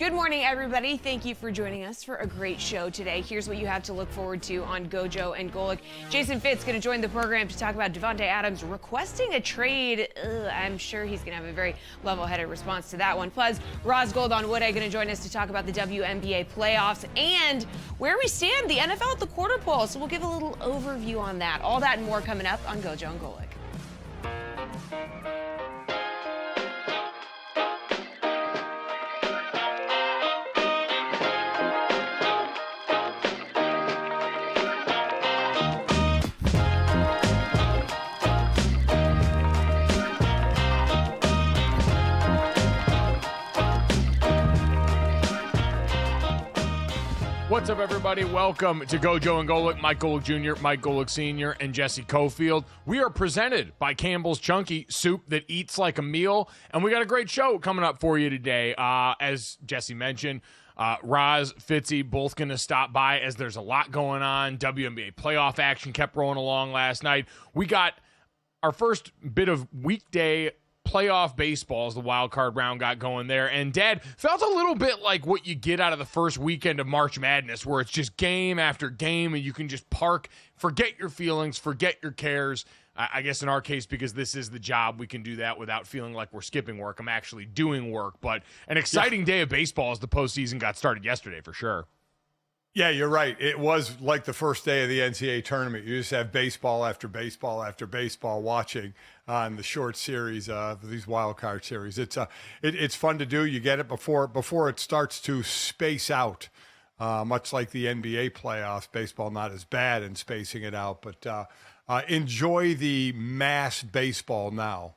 Good morning, everybody. Thank you for joining us for a great show today. Here's what you have to look forward to on GoJo and Golic. Jason Fitz going to join the program to talk about Devonte Adams requesting a trade. I'm sure he's going to have a very level-headed response to that one. Plus, Ros Gold-Onwude going to join us to talk about the WNBA playoffs and where we stand, the NFL at the quarter pole. So we'll give a little overview on that. All that and more coming up on GoJo and Golic. What's up, everybody? Welcome to GoJo and Golic. Mike Golic Jr., Mike Golic Sr., and Jesse Cofield. We are presented by Campbell's Chunky Soup that eats like a meal, and we got a great show coming up for you today. As Jesse mentioned, Ros, Fitzy, both going to stop by as there's a lot going on. WNBA playoff action kept rolling along last night. We got our first bit of weekday playoff baseball as the wild card round got going there, and Dad felt a little bit like what you get out of the first weekend of March Madness, where it's just game after game and you can just park, forget your feelings, forget your cares. I guess in our case, because this is the job, we can do that without feeling like we're skipping work. I'm actually doing work, but an exciting day of baseball as the postseason got started yesterday for sure. Yeah, you're right. It was like the first day of the NCAA tournament. You just have baseball after baseball after baseball watching on the short series of these wild card series. It's fun to do. You get it before it starts to space out, much like the NBA playoffs. Baseball not as bad in spacing it out, but enjoy the mass baseball now.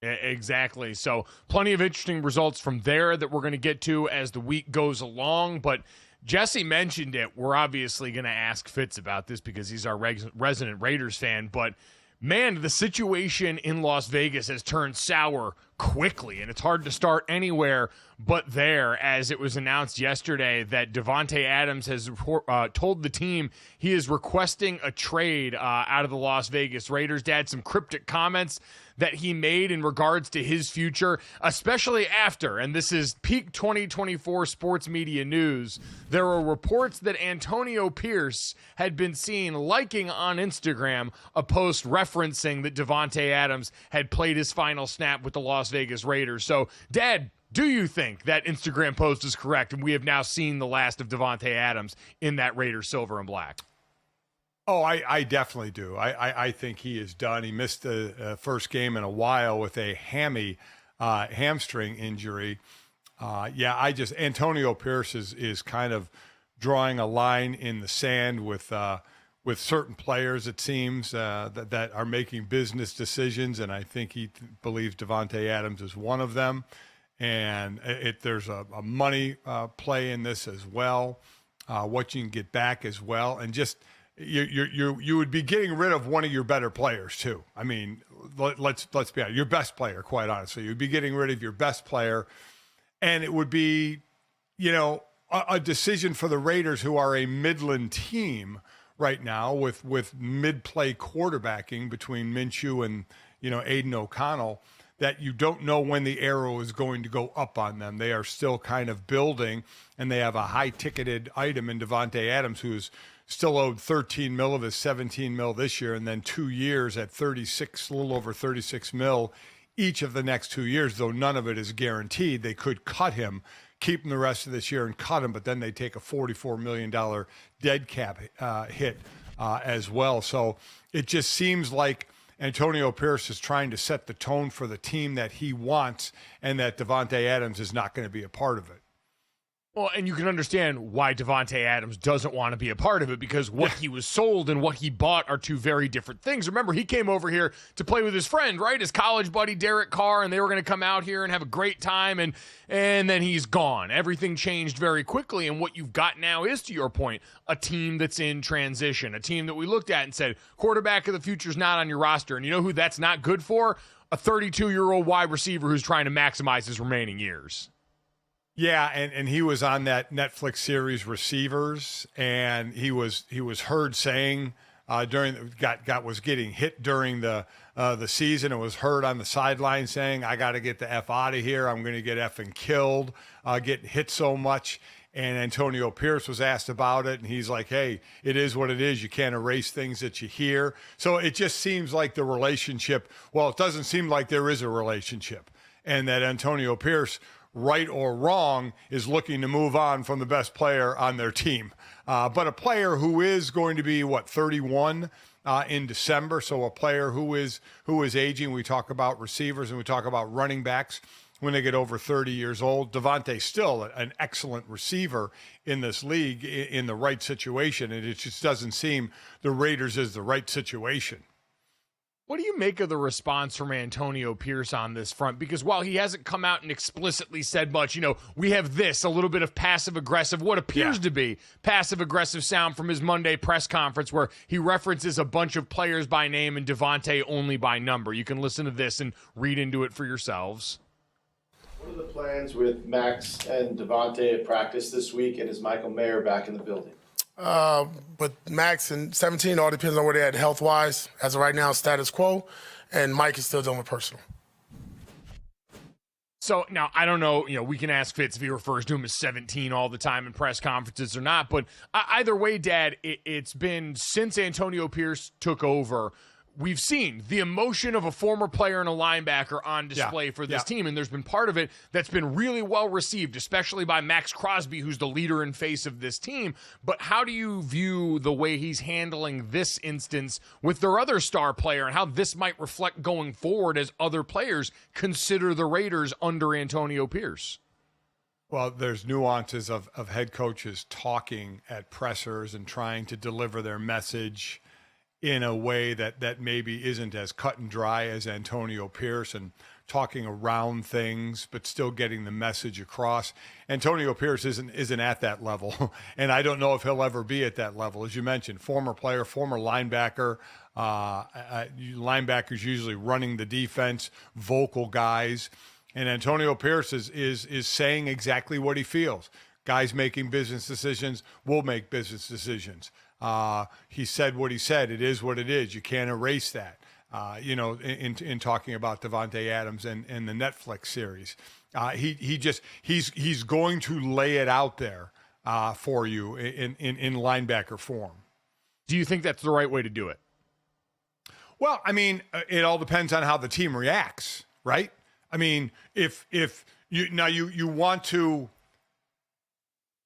Exactly. So plenty of interesting results from there that we're going to get to as the week goes along, but Jesse mentioned it. We're obviously going to ask Fitz about this because he's our resident Raiders fan, but man, the situation in Las Vegas has turned sour quickly, and it's hard to start anywhere but there, as it was announced yesterday that Devonte Adams has told the team he is requesting a trade out of the Las Vegas Raiders. Dad, some cryptic comments that he made in regards to his future, especially after, and this is peak 2024 sports media news, there were reports that Antonio Pierce had been seen liking on Instagram a post referencing that Devonte Adams had played his final snap with the Las Vegas Raiders. So, Dad, Do you think that Instagram post is correct and we have now seen the last of Devonte Adams in that Raiders silver and black? Oh, I definitely do. I think he is done. He missed the first game in a while with a hamstring injury. Antonio Pierce is kind of drawing a line in the sand with certain players, it seems, that are making business decisions, and I think he believes Devonte Adams is one of them. And there's a money play in this as well, what you can get back as well, and just you would be getting rid of one of your better players too. I mean, let's be honest, your best player, quite honestly, you'd be getting rid of your best player, and it would be, a decision for the Raiders, who are a Midland team right now with mid-play quarterbacking between Minshew and Aiden O'Connell, that you don't know when the arrow is going to go up on them. They are still kind of building, and they have a high-ticketed item in Devonte Adams, who is still owed $13 million of his $17 million this year, and then 2 years at a little over $36 million each of the next 2 years, though none of it is guaranteed. They could cut him, keep him the rest of this year and cut him, but then they take a $44 million dead cap hit as well. So it just seems like Antonio Pierce is trying to set the tone for the team that he wants, and that Devonte Adams is not going to be a part of it. Well, and you can understand why Devonte Adams doesn't want to be a part of it, because what he was sold and what he bought are two very different things. Remember, he came over here to play with his friend, right? His college buddy, Derek Carr, and they were going to come out here and have a great time, and then he's gone. Everything changed very quickly, and what you've got now is, to your point, a team that's in transition, a team that we looked at and said, quarterback of the future is not on your roster. And you know who that's not good for? A 32-year-old wide receiver who's trying to maximize his remaining years. Yeah, and he was on that Netflix series Receivers, and he was heard saying was getting hit during the season, and was heard on the sideline saying, "I got to get the F out of here. I'm going to get effing killed, getting hit so much." And Antonio Pierce was asked about it, and he's like, "Hey, it is what it is. You can't erase things that you hear." So it just seems like the relationship. Well, it doesn't seem like there is a relationship, and that Antonio Pierce, right or wrong, is looking to move on from the best player on their team. But a player who is going to be, 31 in December, so a player who is aging. We talk about receivers and we talk about running backs when they get over 30 years old. Devontae's still an excellent receiver in this league in the right situation, and it just doesn't seem the Raiders is the right situation. What do you make of the response from Antonio Pierce on this front? Because while he hasn't come out and explicitly said much, we have a little bit of passive-aggressive, what appears to be passive-aggressive sound from his Monday press conference, where he references a bunch of players by name and Devonte only by number. You can listen to this and read into it for yourselves. What are the plans with Max and Devonte at practice this week, and is Michael Mayer back in the building? But Max and 17 all depends on where they're at health-wise. As of right now, status quo, and Mike is still dealing with personal. So now, I don't know, we can ask Fitz if he refers to him as 17 all the time in press conferences or not, but either way, Dad, it's been since Antonio Pierce took over, we've seen the emotion of a former player and a linebacker on display for this team, and there's been part of it that's been really well received, especially by Max Crosby, who's the leader and face of this team. But how do you view the way he's handling this instance with their other star player, and how this might reflect going forward as other players consider the Raiders under Antonio Pierce? Well, there's nuances of head coaches talking at pressers and trying to deliver their message in a way that maybe isn't as cut and dry as Antonio Pierce, and talking around things but still getting the message across. Antonio Pierce isn't at that level, and I don't know if he'll ever be at that level. As you mentioned, former player, former linebacker. Linebackers usually running the defense, vocal guys. And Antonio Pierce is saying exactly what he feels. Guys making business decisions will make business decisions. He said what he said. It is what it is. You can't erase that. In talking about Devonte Adams and the Netflix series, he's going to lay it out there for you in linebacker form. Do you think that's the right way to do it? Well, I mean, it all depends on how the team reacts, right? I mean, if you want to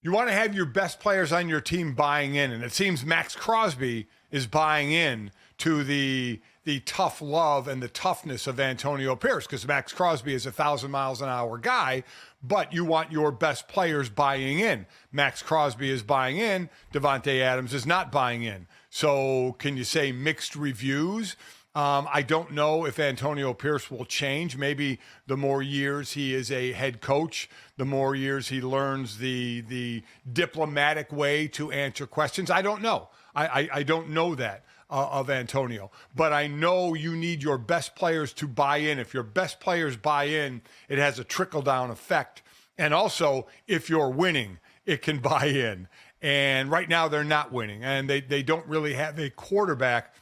have your best players on your team buying in, and it seems Max Crosby is buying in to the tough love and the toughness of Antonio Pierce, because Max Crosby is 1,000 miles an hour guy, but you want your best players buying in. Max Crosby is buying in. Devonte Adams is not buying in. So can you say mixed reviews? I don't know if Antonio Pierce will change. Maybe the more years he is a head coach, the more years he learns the diplomatic way to answer questions. I don't know. I don't know that of Antonio. But I know you need your best players to buy in. If your best players buy in, it has a trickle-down effect. And also, if you're winning, it can buy in. And right now they're not winning. And they don't really have a quarterback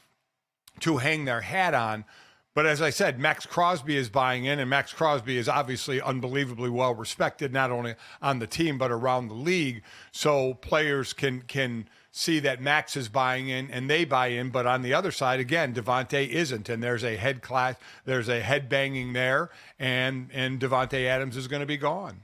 to hang their hat on. But as I said, Max Crosby is buying in, and Max Crosby is obviously unbelievably well respected, not only on the team, but around the league. So players can see that Max is buying in and they buy in. But on the other side, again, Devonte isn't. And there's a head banging there, and Devonte Adams is going to be gone.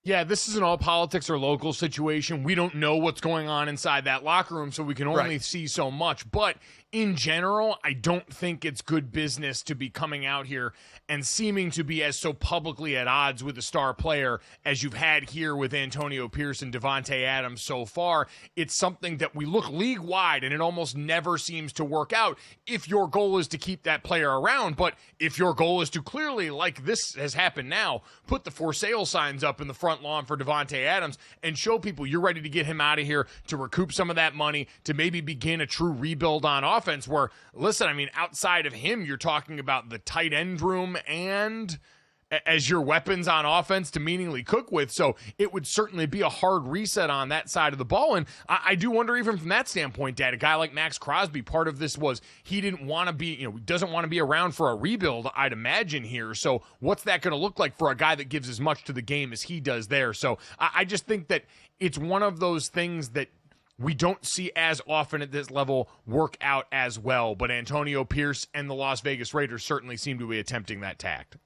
Yeah, this is an all politics or local situation. We don't know what's going on inside that locker room, so we can only see so much. But in general, I don't think it's good business to be coming out here and seeming to be as so publicly at odds with a star player as you've had here with Antonio Pierce and Devonte Adams so far. It's something that we look league-wide, and it almost never seems to work out if your goal is to keep that player around. But if your goal is to clearly, like this has happened now, put the for sale signs up in the front lawn for Devonte Adams and show people you're ready to get him out of here to recoup some of that money, to maybe begin a true rebuild on offense where, listen, I mean, outside of him, you're talking about the tight end room and as your weapons on offense to meaningfully cook with. So it would certainly be a hard reset on that side of the ball. And I do wonder, even from that standpoint, Dad, a guy like Max Crosby, part of this was he didn't want to be, doesn't want to be around for a rebuild, I'd imagine here. So what's that going to look like for a guy that gives as much to the game as he does there? So I just think that it's one of those things that we don't see as often at this level work out as well. But Antonio Pierce and the Las Vegas Raiders certainly seem to be attempting that tact.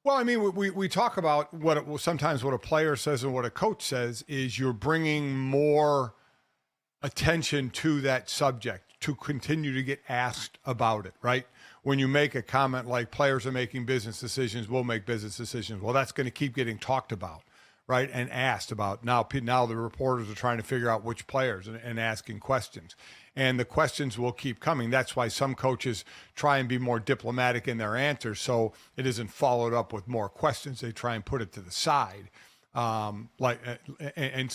Well, I mean, we talk about sometimes what a player says and what a coach says is you're bringing more attention to that subject to continue to get asked about it, right? When you make a comment like players are making business decisions, we'll make business decisions. Well, that's going to keep getting talked about, right? And asked about. Now the reporters are trying to figure out which players and asking questions. And the questions will keep coming. That's why some coaches try and be more diplomatic in their answers, so it isn't followed up with more questions. They try and put it to the side, and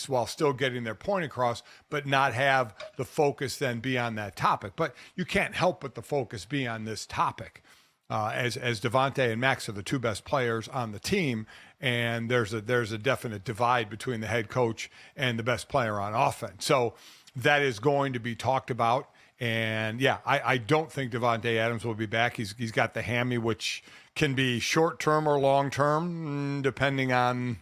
while still getting their point across, but not have the focus then be on that topic. But you can't help but the focus be on this topic, as Devonte and Max are the two best players on the team, and there's a definite divide between the head coach and the best player on offense. So that is going to be talked about. And yeah, I don't think Devonte Adams will be back. He's got the hammy, which can be short-term or long-term, depending on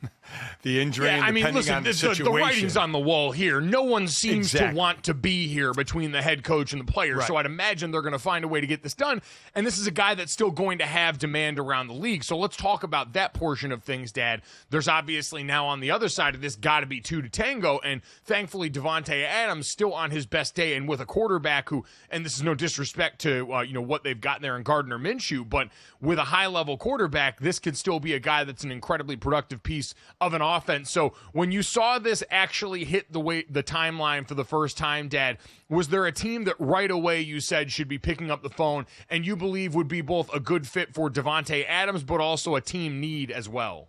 the injury and depending on the situation. The writing's on the wall here. No one seems to want to be here between the head coach and the players, right. So I'd imagine they're going to find a way to get this done. And this is a guy that's still going to have demand around the league. So let's talk about that portion of things, Dad. There's obviously now on the other side of this got to be two to tango, and thankfully Devonte Adams still on his best day and with a quarterback who, and this is no disrespect to what they've got there in Gardner Minshew, but with a high-level quarterback, this could still be a guy that's an incredibly productive piece of an offense. So when you saw this actually hit the timeline for the first time, Dad, was there a team that right away you said should be picking up the phone and you believe would be both a good fit for Devonte Adams, but also a team need as well?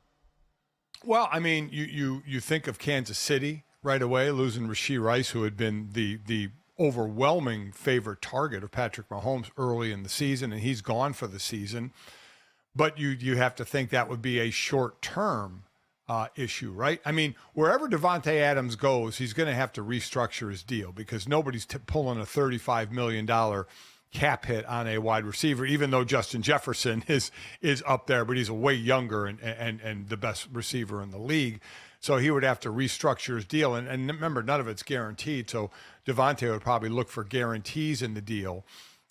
Well, I mean, you think of Kansas City right away, losing Rashee Rice, who had been the overwhelming favorite target of Patrick Mahomes early in the season, and he's gone for the season. But you have to think that would be a short-term issue, right? I mean, wherever Devonte Adams goes, he's going to have to restructure his deal because nobody's pulling a $35 million cap hit on a wide receiver, even though Justin Jefferson is up there, but he's way younger and the best receiver in the league. So he would have to restructure his deal. And remember, none of it's guaranteed. So Devonte would probably look for guarantees in the deal.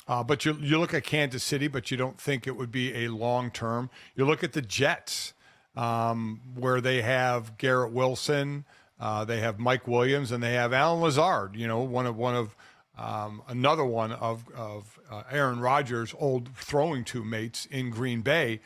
But you look at Kansas City, but you don't think it would be a long-term. You look at the Jets. where they have Garrett Wilson, they have Mike Williams, and they have Alan Lazard. Another one of Aaron Rodgers' old throwing mates in Green Bay.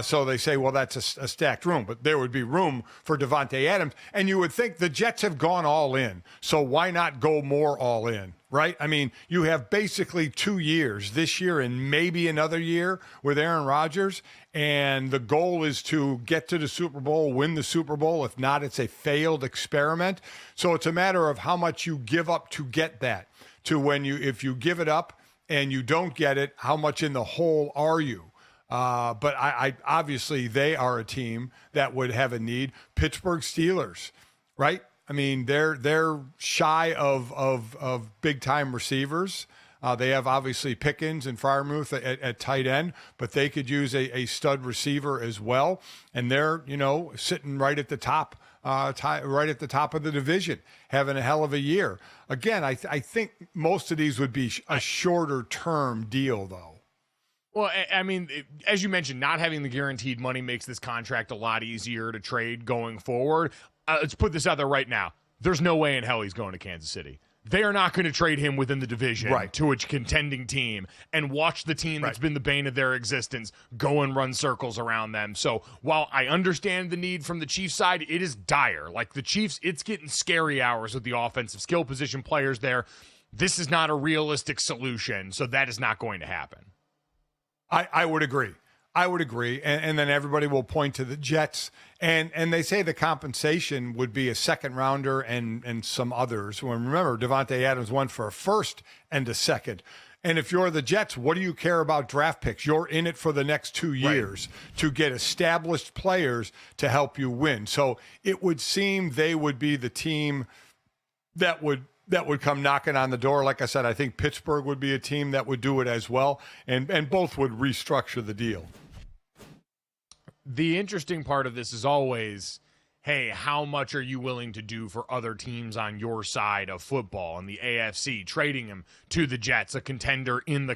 So they say, well, that's a stacked room, but there would be room for Devonte Adams. And you would think the Jets have gone all in. So why not go more all in, right? I mean, you have basically 2 years, this year and maybe another year with Aaron Rodgers. And the goal is to get to the Super Bowl, win the Super Bowl. If not, it's a failed experiment. So it's a matter of how much you give up to get that. If you give it up and you don't get it, how much in the hole are you? But I obviously they are a team that would have a need. Pittsburgh Steelers, right? I mean, they're shy of big time receivers. They have obviously Pickens and Freiermuth at tight end, but they could use a stud receiver as well. And they're sitting right at the top. Right at the top of the division, having a hell of a year. Again, I think most of these would be a shorter term deal, though. Well, I mean, as you mentioned, not having the guaranteed money makes this contract a lot easier to trade going forward. Let's put this out there right now. There's no way in hell he's going to Kansas City. They are not going to trade him within the division to a contending team and watch the team that's been the bane of their existence go and run circles around them. So while I understand the need from the Chiefs side, it is dire. Like the Chiefs, it's getting scary hours with the offensive skill position players there. This is not a realistic solution, so that is not going to happen. I would agree. And then everybody will point to the Jets. And they say the compensation would be a second rounder and some others. When remember, Devonte Adams went for a first and a second. And if you're the Jets, what do you care about draft picks? You're in it for the next 2 years to get established players to help you win. So it would seem they would be the team that would come knocking on the door. Like I said, I think Pittsburgh would be a team that would do it as well, and both would restructure the deal. The interesting part of this is always, hey, how much are you willing to do for other teams on your side of football in the AFC, trading them to the Jets, a contender in the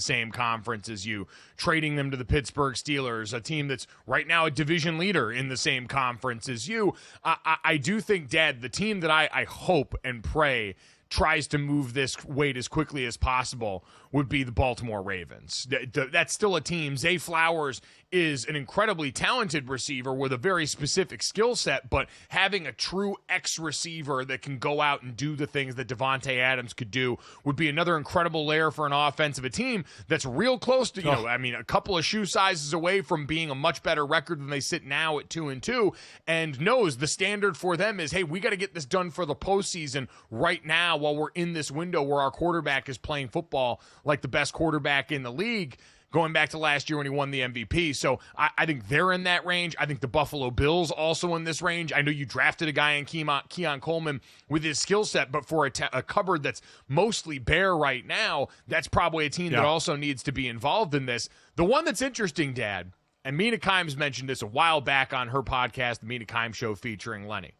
same conference as you, trading them to the Pittsburgh Steelers, a team that's right now a division leader in the same conference as you. I do think, Dad, the team that I hope and pray tries to move this weight as quickly as possible would be the Baltimore Ravens. That's still a team. Zay Flowers is an incredibly talented receiver with a very specific skill set, but having a true X receiver that can go out and do the things that Devonte Adams could do would be another incredible layer for an offense of a team that's real close to, a couple of shoe sizes away from being a much better record than they sit now at 2-2, and knows the standard for them is, hey, we got to get this done for the postseason right now while we're in this window where our quarterback is playing football like the best quarterback in the league, going back to last year when he won the MVP. So I think they're in that range. I think the Buffalo Bills also in this range. I know you drafted a guy in Keon Coleman with his skill set, but for a cupboard that's mostly bare right now, that's probably a team that also needs to be involved in this. The one that's interesting, Dad, and Mina Kimes mentioned this a while back on her podcast, The Mina Kimes Show, featuring Lenny.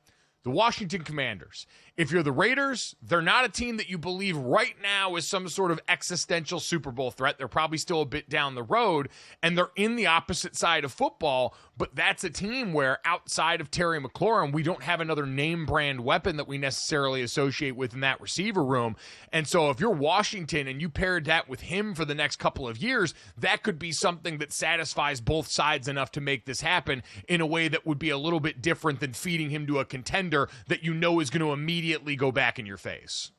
The Washington Commanders. If you're the Raiders, they're not a team that you believe right now is some sort of existential Super Bowl threat. They're probably still a bit down the road, and they're in the opposite side of football, but that's a team where outside of Terry McLaurin, we don't have another name brand weapon that we necessarily associate with in that receiver room. And so if you're Washington and you paired that with him for the next couple of years, that could be something that satisfies both sides enough to make this happen in a way that would be a little bit different than feeding him to a contender that you know is going to immediately go back in your face.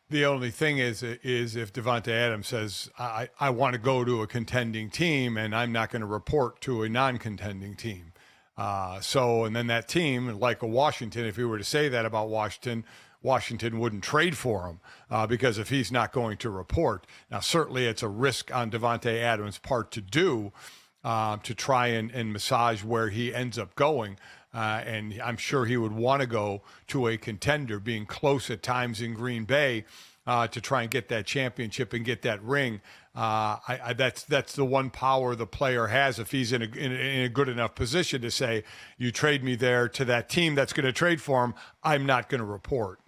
The only thing is if Devonte Adams says, I want to go to a contending team and I'm not going to report to a non-contending team. And then that team, like a Washington, if he were to say that about Washington wouldn't trade for him because if he's not going to report. Now, certainly it's a risk on Devonte Adams' part to do to try and massage where he ends up going. And I'm sure he would want to go to a contender, being close at times in Green Bay to try and get that championship and get that ring. That's the one power the player has if he's in a good enough position to say, you trade me there to that team that's going to trade for him, I'm not going to report.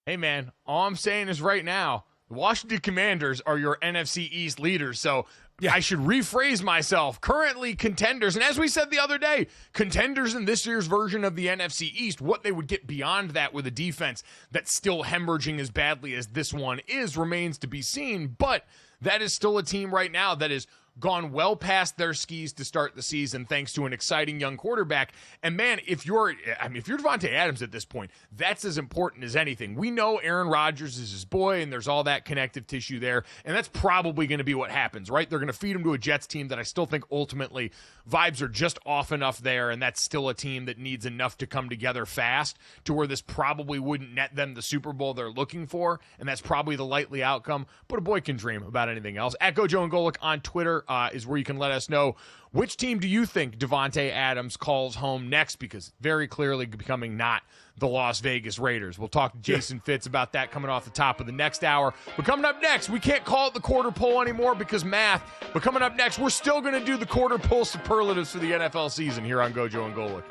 Hey, man, all I'm saying is right now, the Washington Commanders are your NFC East leaders. So I should rephrase myself. Currently contenders, and as we said the other day, contenders in this year's version of the NFC East, what they would get beyond that with a defense that's still hemorrhaging as badly as this one is remains to be seen, but that is still a team right now that is gone well past their skis to start the season thanks to an exciting young quarterback. And man, if you're Devonte Adams at this point, that's as important as anything. We know Aaron Rodgers is his boy and there's all that connective tissue there, and that's probably going to be what happens, right? They're going to feed him to a Jets team that I still think ultimately vibes are just off enough there, and that's still a team that needs enough to come together fast to where this probably wouldn't net them the Super Bowl they're looking for, and that's probably the likely outcome, but a boy can dream about anything else. At GoJo and Golic on Twitter is where you can let us know which team do you think Devonte Adams calls home next, because very clearly becoming not the Las Vegas Raiders. We'll talk to Jason Fitz about that coming off the top of the next hour. But coming up next, we can't call it the quarter poll anymore because math, but coming up next, we're still going to do the quarter poll superlatives for the NFL season here on GoJo and Golic.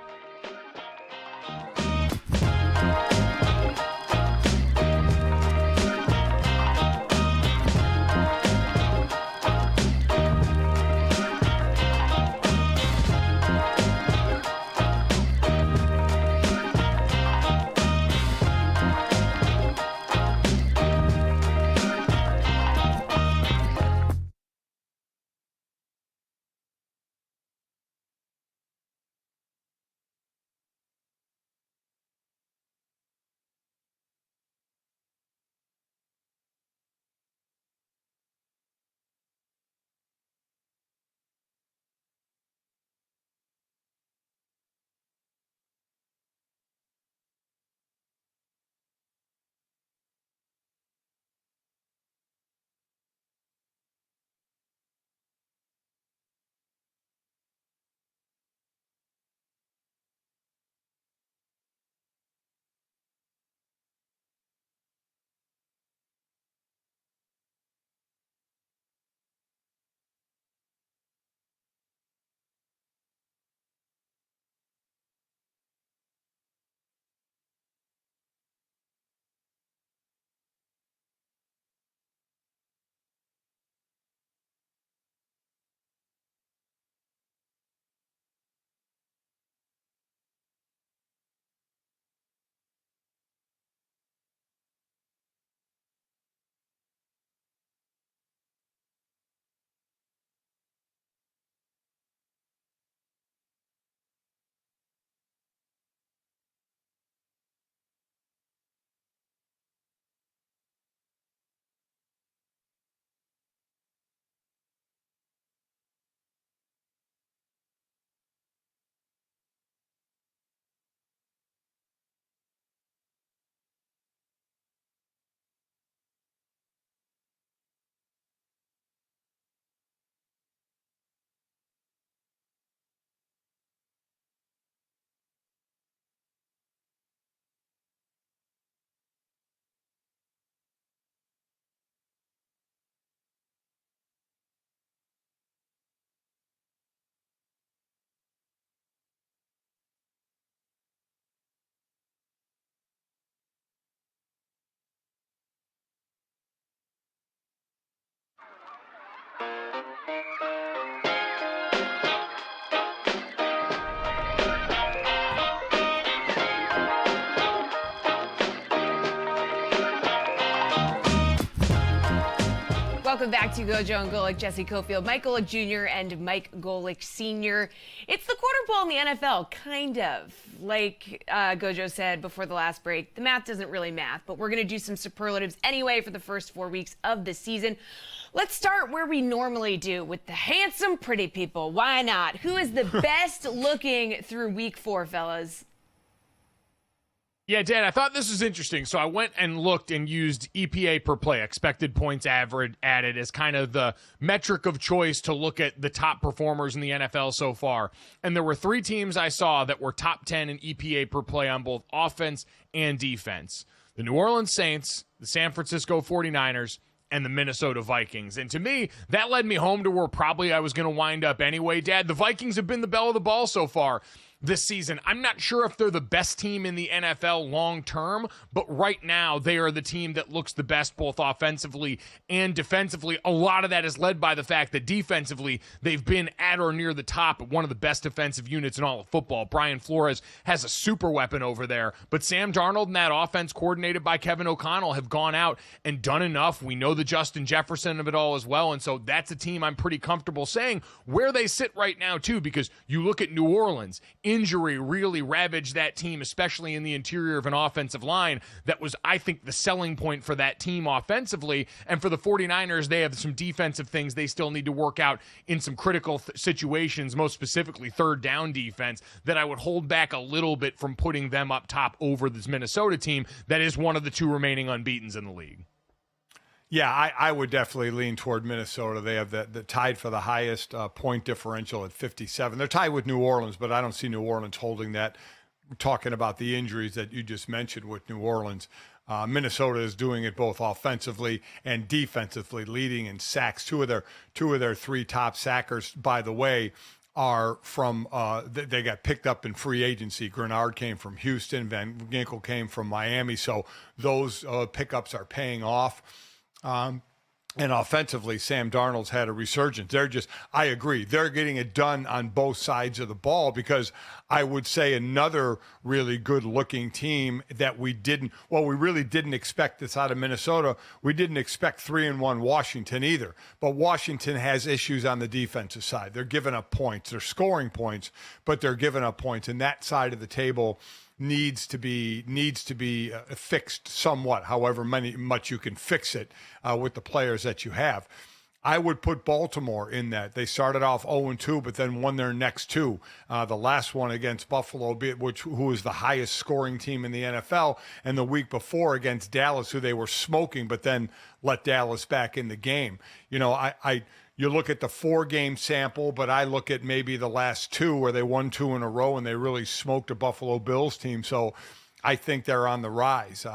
Welcome back to GoJo and Golic. Jesse Cofield, Mike Golic Jr. and Mike Golic Sr. It's the quarter poll in the NFL, kind of. Like GoJo said before the last break, the math doesn't really math, but we're going to do some superlatives anyway for the first 4 weeks of the season. Let's start where we normally do, with the handsome, pretty people. Why not? Who is the best looking through week 4, fellas? Yeah, Dan, I thought this was interesting. So I went and looked and used EPA per play, expected points average added, as kind of the metric of choice to look at the top performers in the NFL so far. And there were 3 teams I saw that were top 10 in EPA per play on both offense and defense: the New Orleans Saints, the San Francisco 49ers, and the Minnesota Vikings. And to me, that led me home to where probably I was going to wind up anyway, Dad. The Vikings have been the belle of the ball so far. this season. I'm not sure if they're the best team in the NFL long term, but right now they are the team that looks the best both offensively and defensively. A lot of that is led by the fact that defensively they've been at or near the top of one of the best defensive units in all of football. Brian Flores has a super weapon over there, but Sam Darnold and that offense coordinated by Kevin O'Connell have gone out and done enough. We know the Justin Jefferson of it all as well, and so that's a team I'm pretty comfortable saying where they sit right now too, because you look at New Orleans, injury really ravaged that team, especially in the interior of an offensive line. That was, I think, the selling point for that team offensively. And for the 49ers, they have some defensive things they still need to work out in some critical situations, most specifically third down defense, that I would hold back a little bit from putting them up top over this Minnesota team that is one of the two remaining unbeatens in the league. Yeah, I would definitely lean toward Minnesota. They have the tied for the highest point differential at 57. They're tied with New Orleans, but I don't see New Orleans holding that. We're talking about the injuries that you just mentioned with New Orleans. Minnesota is doing it both offensively and defensively, leading in sacks. Two of their three top sackers, by the way, are from they got picked up in free agency. Grenard came from Houston, Van Ginkel came from Miami, so those pickups are paying off. And offensively, Sam Darnold's had a resurgence. I agree, they're getting it done on both sides of the ball, because I would say another really good-looking team that we really didn't expect this out of Minnesota. We didn't expect 3-1 Washington either. But Washington has issues on the defensive side. They're giving up points. They're scoring points, but they're giving up points. And that side of the table needs to be fixed somewhat, however much you can fix it with the players that you have. I would put Baltimore in that. They started off 0-2, but then won their next two. The last one against Buffalo, who is the highest scoring team in the NFL, and the week before against Dallas, who they were smoking, but then let Dallas back in the game. You know, you look at the 4-game sample, but I look at maybe the last two where they won 2 in a row and they really smoked a Buffalo Bills team. So I think they're on the rise.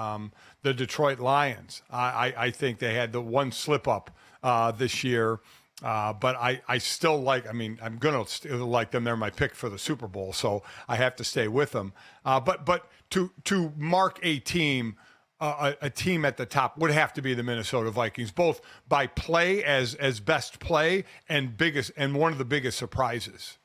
The Detroit Lions, I think they had the one slip up this year. But I still I'm going to still like them. They're my pick for the Super Bowl, so I have to stay with them. But to mark a team, a team at the top would have to be the Minnesota Vikings, both by play as best play and one of the biggest surprises.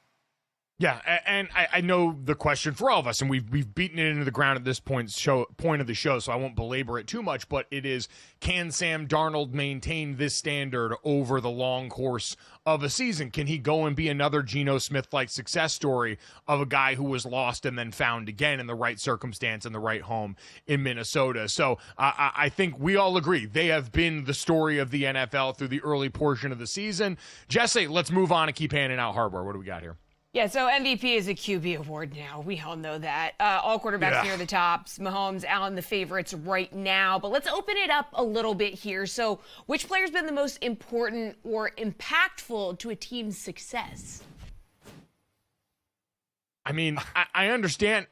Yeah, and I know the question for all of us, and we've beaten it into the ground at this point of the show, so I won't belabor it too much, but it is, can Sam Darnold maintain this standard over the long course of a season? Can he go and be another Geno Smith-like success story of a guy who was lost and then found again in the right circumstance and the right home in Minnesota? So I think we all agree they have been the story of the NFL through the early portion of the season. Jesse, let's move on and keep handing out hardware. What do we got here? Yeah, so MVP is a QB award now. We all know that. All quarterbacks near the tops. Mahomes, Allen, the favorites right now. But let's open it up a little bit here. So which player's been the most important or impactful to a team's success? I mean, I understand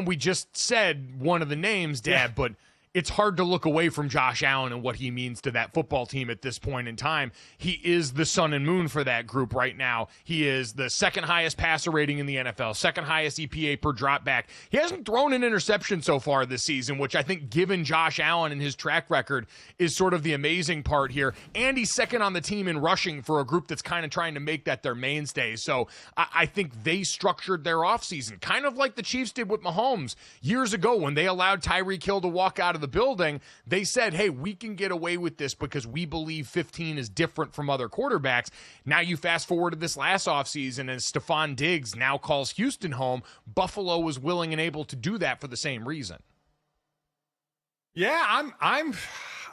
we just said one of the names, Dad, but it's hard to look away from Josh Allen and what he means to that football team at this point in time. He is the sun and moon for that group right now. He is the second highest passer rating in the NFL, second highest EPA per drop back. He hasn't thrown an interception so far this season, which I think, given Josh Allen and his track record, is sort of the amazing part here. And he's second on the team in rushing for a group that's kind of trying to make that their mainstay. So I think they structured their offseason kind of like the Chiefs did with Mahomes years ago when they allowed Tyreek Hill to walk out of the building. They said, hey, we can get away with this because we believe 15 is different from other quarterbacks. Now you fast forward to this last offseason, and Stephon Diggs now calls Houston home. Buffalo was willing and able to do that for the same reason. Yeah, I'm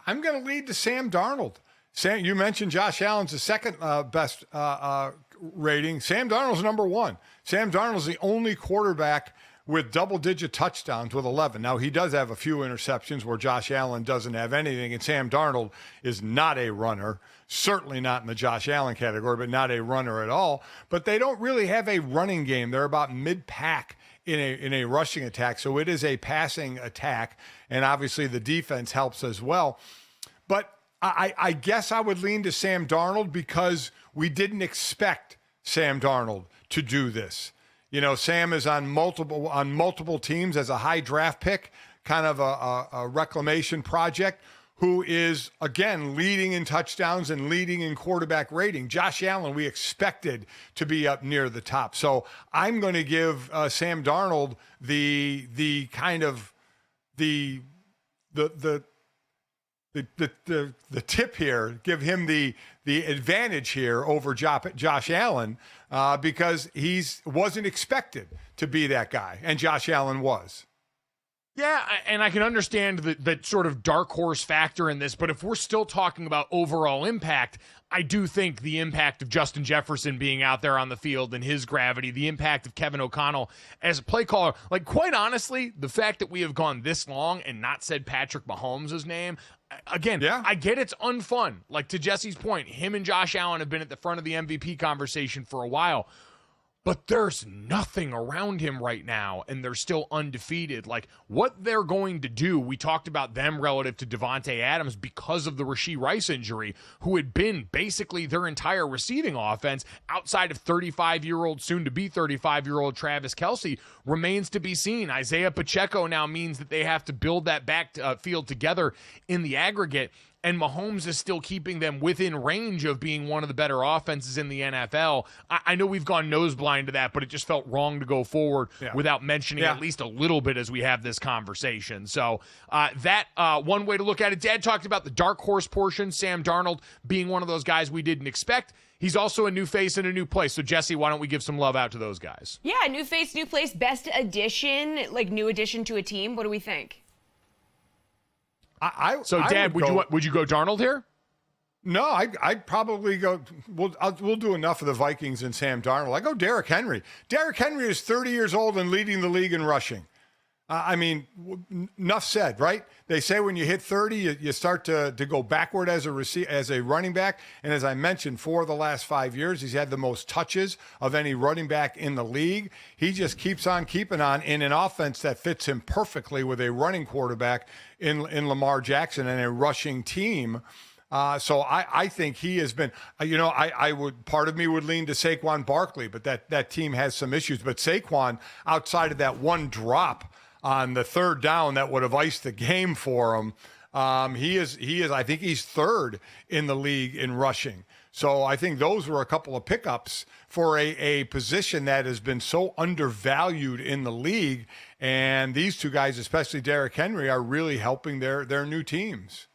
going to lead to Sam Darnold. Sam, you mentioned Josh Allen's the second best rating. Sam Darnold's number one. Sam Darnold's the only quarterback with double-digit touchdowns with 11. Now, he does have a few interceptions where Josh Allen doesn't have anything, and Sam Darnold is not a runner, certainly not in the Josh Allen category, but not a runner at all. But they don't really have a running game. They're about mid-pack in a rushing attack, so it is a passing attack, and obviously the defense helps as well. But I guess I would lean to Sam Darnold because we didn't expect Sam Darnold to do this. You know, Sam is on multiple teams as a high draft pick, kind of a reclamation project, who is, again, leading in touchdowns and leading in quarterback rating. Josh Allen, we expected to be up near the top. So I'm going to give Sam Darnold the kind of the tip here, give him the advantage here over Josh Allen because wasn't expected to be that guy, and Josh Allen was. Yeah, and I can understand the sort of dark horse factor in this, but if we're still talking about overall impact, I do think the impact of Justin Jefferson being out there on the field and his gravity, the impact of Kevin O'Connell as a play caller, like quite honestly, the fact that we have gone this long and not said Patrick Mahomes' name, again, yeah. I get it's unfun. Like to Jesse's point, him and Josh Allen have been at the front of the MVP conversation for a while. But there's nothing around him right now, and they're still undefeated. Like, what they're going to do, we talked about them relative to Devonte Adams because of the Rashee Rice injury, who had been basically their entire receiving offense outside of 35-year-old, soon-to-be 35-year-old Travis Kelce, remains to be seen. Isaiah Pacheco now means that they have to build that backfield together in the aggregate. And Mahomes is still keeping them within range of being one of the better offenses in the NFL. I know we've gone nose blind to that, but it just felt wrong to go forward without mentioning at least a little bit as we have this conversation. So that one way to look at it. Dad talked about the dark horse portion, Sam Darnold being one of those guys we didn't expect. He's also a new face and a new place. So, Jesse, why don't we give some love out to those guys? Yeah, new face, new place, best addition, like new addition to a team. What do we think? Dad, would you go Darnold here? No, I'd probably go. We'll do enough of the Vikings and Sam Darnold. I go Derrick Henry. Derrick Henry is 30 years old and leading the league in rushing. I mean, enough said, right? They say when you hit 30, you start to go backward as a running back. And as I mentioned, for the last 5 years, he's had the most touches of any running back in the league. He just keeps on keeping on in an offense that fits him perfectly with a running quarterback in Lamar Jackson and a rushing team. So I think he has been, part of me would lean to Saquon Barkley, but that team has some issues. But Saquon, outside of that one drop on the third down that would have iced the game for him, he is. I think he's third in the league in rushing. So I think those were a couple of pickups for a position that has been so undervalued in the league. And these two guys, especially Derrick Henry, are really helping their new teams.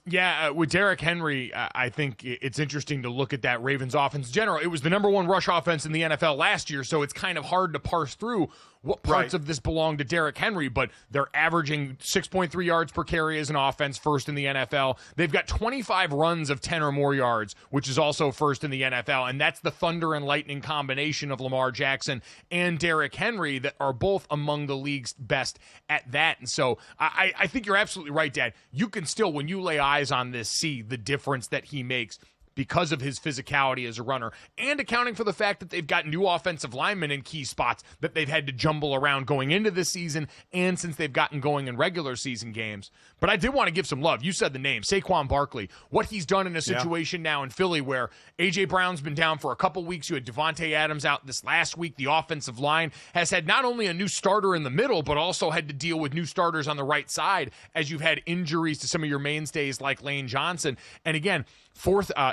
Yeah, with Derrick Henry, I think it's interesting to look at that Ravens offense in general. It was the number one rush offense in the NFL last year, so it's kind of hard to parse through what parts of this belong to Derrick Henry, but they're averaging 6.3 yards per carry as an offense, first in the NFL. They've got 25 runs of 10 or more yards, which is also first in the NFL, and that's the thunder and lightning combination of Lamar Jackson and Derrick Henry that are both among the league's best at that. And so I think you're absolutely right, Dad. You can still, when you lay eyes on this, see the difference that he makes because of his physicality as a runner, and accounting for the fact that they've got new offensive linemen in key spots that they've had to jumble around going into this season and since they've gotten going in regular season games. But I did want to give some love. You said the name, Saquon Barkley. What he's done in a situation now in Philly where A.J. Brown's been down for a couple weeks. You had Devonte Adams out this last week. The offensive line has had not only a new starter in the middle, but also had to deal with new starters on the right side as you've had injuries to some of your mainstays like Lane Johnson. And again,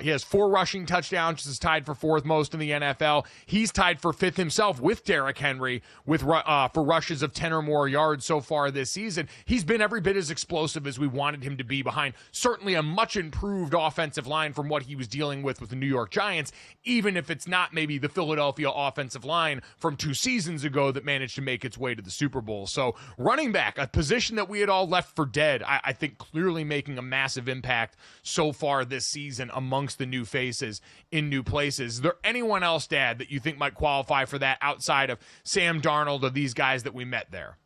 he has 4 rushing touchdowns, which is tied for 4th most in the NFL. He's tied for 5th himself with Derrick Henry for rushes of 10 or more yards so far this season. He's been every bit as explosive as we wanted him to be behind certainly a much improved offensive line from what he was dealing with the New York Giants, even if it's not maybe the Philadelphia offensive line from 2 seasons ago that managed to make its way to the Super Bowl. So running back, a position that we had all left for dead, I think clearly making a massive impact so far this season amongst the new faces in new places. Is there anyone else, Dad, that you think might qualify for that outside of Sam Darnold or these guys that we met there?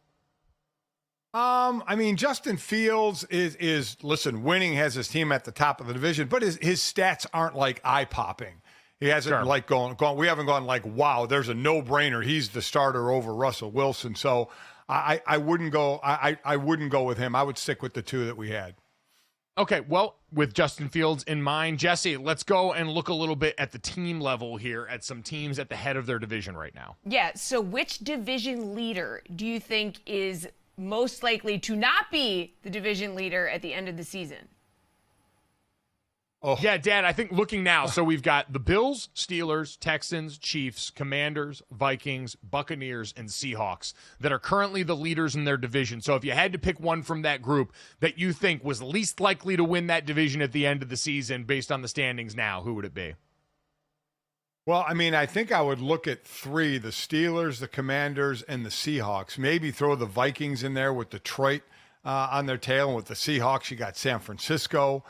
I mean, Justin Fields is listen, winning has his team at the top of the division, but his stats aren't like eye-popping. He hasn't like gone. We haven't gone like, wow, there's a no-brainer. He's the starter over Russell Wilson. So I wouldn't go. I wouldn't go with him. I would stick with the 2 that we had. Okay, well, with Justin Fields in mind, Jesse, let's go and look a little bit at the team level here at some teams at the head of their division right now. Yeah, so which division leader do you think is most likely to not be the division leader at the end of the season? Oh. Yeah, Dad, I think looking now, so we've got the Bills, Steelers, Texans, Chiefs, Commanders, Vikings, Buccaneers, and Seahawks that are currently the leaders in their division. So if you had to pick one from that group that you think was least likely to win that division at the end of the season based on the standings now, who would it be? Well, I mean, I think I would look at three, the Steelers, the Commanders, and the Seahawks. Maybe throw the Vikings in there with Detroit on their tail. And with the Seahawks, you got San Francisco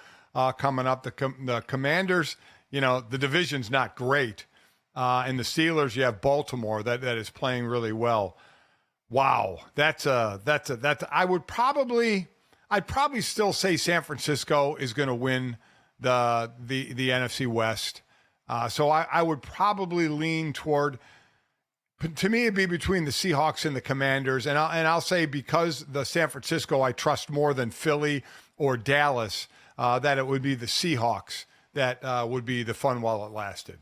coming up. The Commanders, the division's not great. And the Steelers, you have Baltimore that is playing really well. Wow. I'd probably still say San Francisco is going to win the NFC West. So I would probably lean toward, to me, it'd be between the Seahawks and the Commanders. And I'll say, because the San Francisco I trust more than Philly or Dallas, that it would be the Seahawks that would be the fun while it lasted.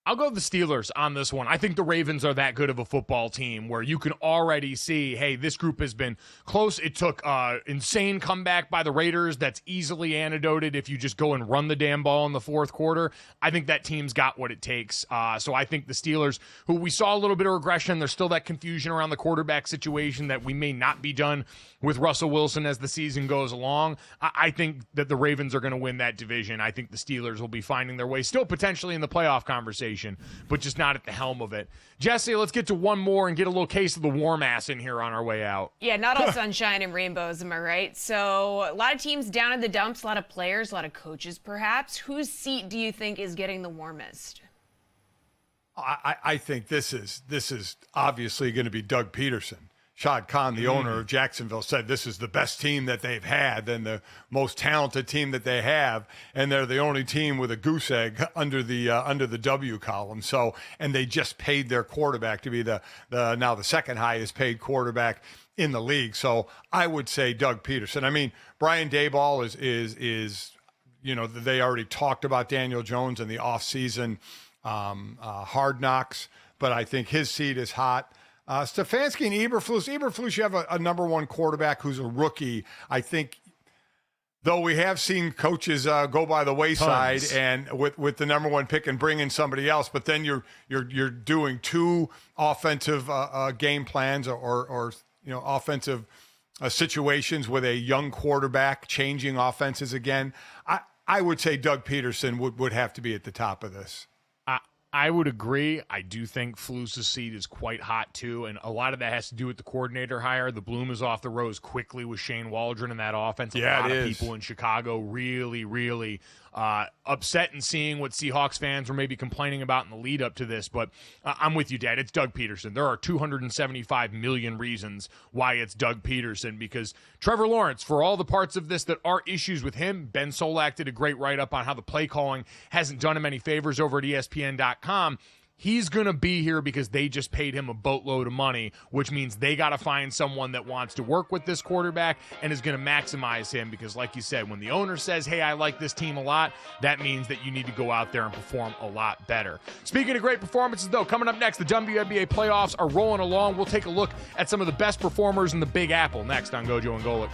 I'll go the Steelers on this one. I think the Ravens are that good of a football team where you can already see, hey, this group has been close. It took insane comeback by the Raiders that's easily antidoted if you just go and run the damn ball in the fourth quarter. I think that team's got what it takes. So I think the Steelers, who we saw a little bit of regression, there's still that confusion around the quarterback situation that we may not be done with Russell Wilson as the season goes along. I think that the Ravens are going to win that division. I think the Steelers will be finding their way still potentially in the playoff conversation, but just not at the helm of it. Jesse, let's get to one more and get a little case of the warm ass in here on our way out. Yeah, not all sunshine and rainbows, am I right? So a lot of teams down in the dumps, a lot of players, a lot of coaches perhaps. Whose seat do you think is getting the warmest? I think this is obviously going to be Doug Peterson. Shad Khan, the owner of Jacksonville, said this is the best team that they've had and the most talented team that they have, and they're the only team with a goose egg under the W column. So, and they just paid their quarterback to be the now the second highest paid quarterback in the league. So I would say Doug Peterson. I mean, Brian Daboll is they already talked about Daniel Jones in the offseason Hard Knocks, but I think his seat is hot. Stefanski and Eberflus, you have a number one quarterback who's a rookie. I think, though we have seen coaches go by the wayside and with the number one pick and bring in somebody else, but then you're doing two offensive game plans or offensive situations with a young quarterback changing offenses again. I would say Doug Peterson would have to be at the top of this. I would agree. I do think Flus's seat is quite hot, too, and a lot of that has to do with the coordinator hire. The bloom is off the rose quickly with Shane Waldron in that offense. A lot of people in Chicago really, really upset in seeing what Seahawks fans were maybe complaining about in the lead up to this, but I'm with you, Dad. It's Doug Peterson. There are 275 million reasons why it's Doug Peterson, because Trevor Lawrence, for all the parts of this that are issues with him, Ben Solak did a great write-up on how the play calling hasn't done him any favors over at ESPN.com. He's going to be here because they just paid him a boatload of money, which means they got to find someone that wants to work with this quarterback and is going to maximize him because, like you said, when the owner says, hey, I like this team a lot, that means that you need to go out there and perform a lot better. Speaking of great performances, though, coming up next, the WNBA playoffs are rolling along. We'll take a look at some of the best performers in the Big Apple next on GoJo and Golic.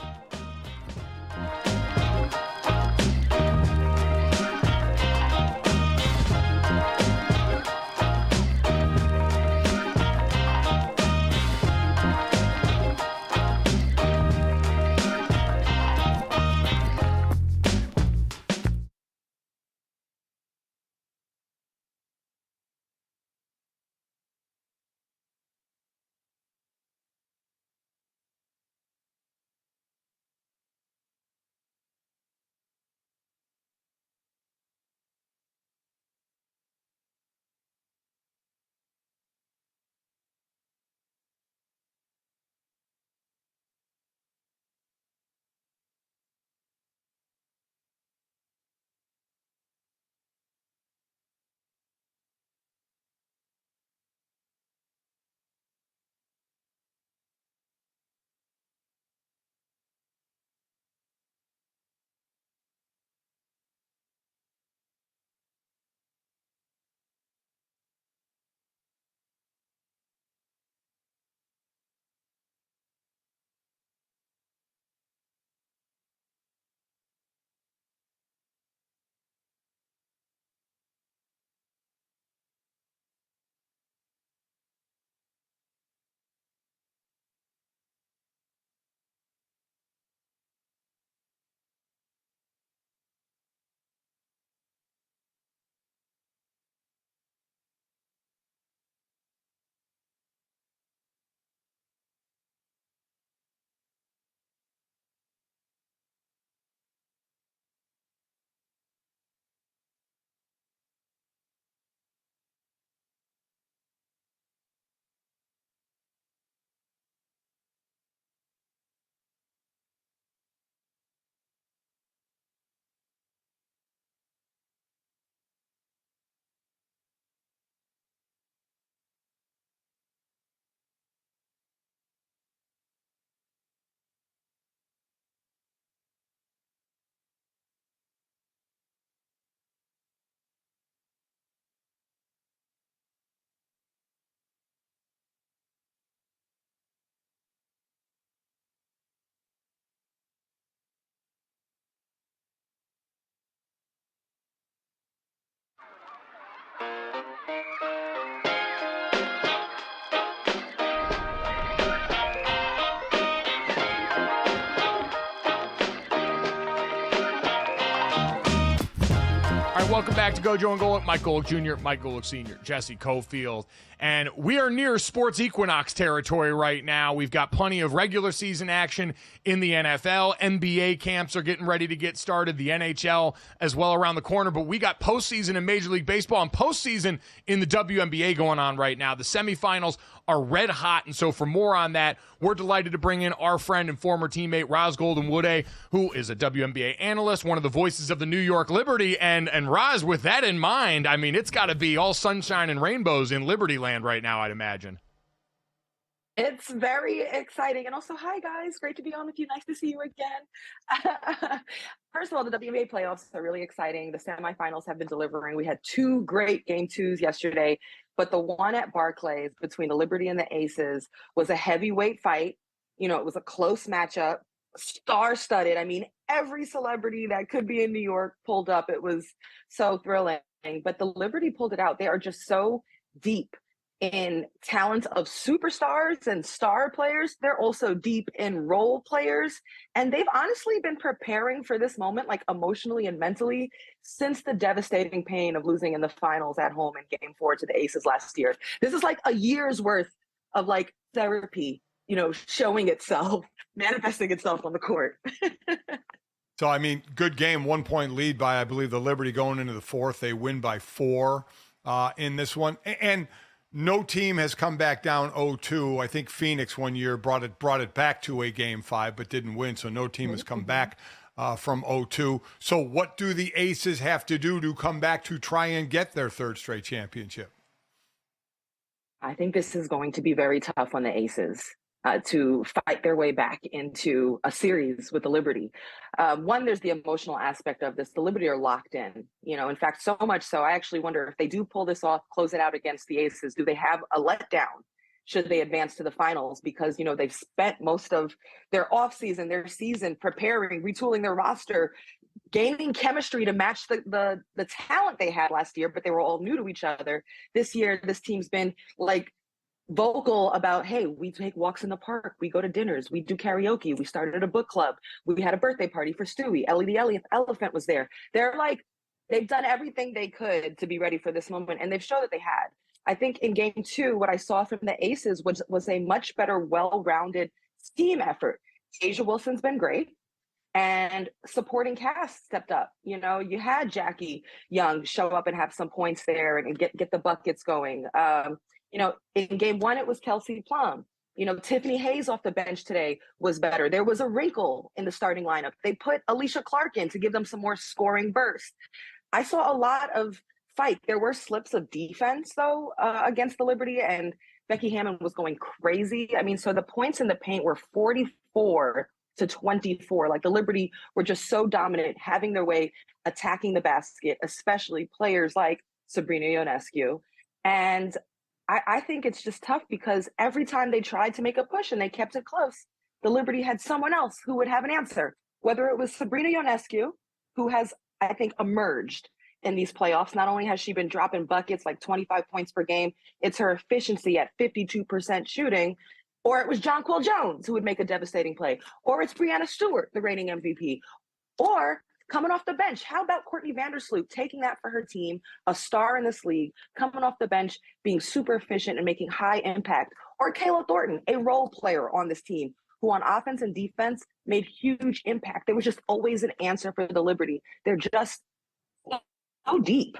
right, welcome back to GoJo and Golic. Mike Golic Jr., Mike Golic Sr., Jesse Cofield. And we are near sports equinox territory right now. We've got plenty of regular season action in the NFL. NBA camps are getting ready to get started. The NHL as well around the corner. But we got postseason in Major League Baseball and postseason in the WNBA going on right now. The semifinals are red hot. And so for more on that, we're delighted to bring in our friend and former teammate, Ros Gold-Onwude, who is a WNBA analyst, one of the voices of the New York Liberty. And Ros, with that in mind, I mean, it's got to be all sunshine and rainbows in Liberty land right now, I'd imagine. It's very exciting. And also, hi, guys. Great to be on with you. Nice to see you again. First of all, the WNBA playoffs are really exciting. The semifinals have been delivering. We had 2 great game 2s yesterday, but the one at Barclays between the Liberty and the Aces was a heavyweight fight. You know, it was a close matchup, star-studded. I mean, every celebrity that could be in New York pulled up. It was so thrilling. But the Liberty pulled it out. They are just so deep in talent of superstars and star players. They're also deep in role players. And they've honestly been preparing for this moment, like emotionally and mentally, since the devastating pain of losing in the finals at home in Game 4 to the Aces last year. This is like a year's worth of like therapy, you know, showing itself, manifesting itself on the court. So, I mean, good game, 1-point lead by, I believe, the Liberty going into the 4th. They win by 4 in this one. And no team has come back down 0-2. I think Phoenix one year brought it back to a Game 5, but didn't win. So no team has come back from 0-2. So what do the Aces have to do to come back to try and get their 3rd straight championship? I think this is going to be very tough on the Aces to fight their way back into a series with the Liberty. One, there's the emotional aspect of this. The Liberty are locked in, you know, in fact, so much so I actually wonder if they do pull this off, close it out against the Aces, do they have a letdown should they advance to the finals? Because, you know, they've spent most of their offseason, their season preparing, retooling their roster, gaining chemistry to match the talent they had last year, but they were all new to each other. This year, this team's been like vocal about, hey, we take walks in the park, we go to dinners, we do karaoke, we started a book club, we had a birthday party for Stewie, Ellie the elephant was there. They're like, they've done everything they could to be ready for this moment, and they've shown that they had. I think in Game 2, what I saw from the Aces was a much better, well-rounded team effort. Asia Wilson's been great, and supporting cast stepped up. You know, you had Jackie Young show up and have some points there and get the buckets going. You know, in Game 1, it was Kelsey Plum. You know, Tiffany Hayes off the bench today was better. There was a wrinkle in the starting lineup. They put Alicia Clark in to give them some more scoring burst. I saw a lot of fight. There were slips of defense, though, against the Liberty, and Becky Hammond was going crazy. I mean, so the points in the paint were 44 to 24. Like, the Liberty were just so dominant, having their way, attacking the basket, especially players like Sabrina Ionescu. And I think it's just tough because every time they tried to make a push and they kept it close, the Liberty had someone else who would have an answer, whether it was Sabrina Ionescu, who has, I think, emerged in these playoffs. Not only has she been dropping buckets like 25 points per game, it's her efficiency at 52% shooting, or it was Jonquel Jones who would make a devastating play, or it's Breanna Stewart, the reigning MVP, or coming off the bench. How about Courtney Vandersloot taking that for her team, a star in this league, coming off the bench, being super efficient and making high impact, or Kayla Thornton, a role player on this team, who on offense and defense made huge impact. There was just always an answer for the Liberty. They're just so deep.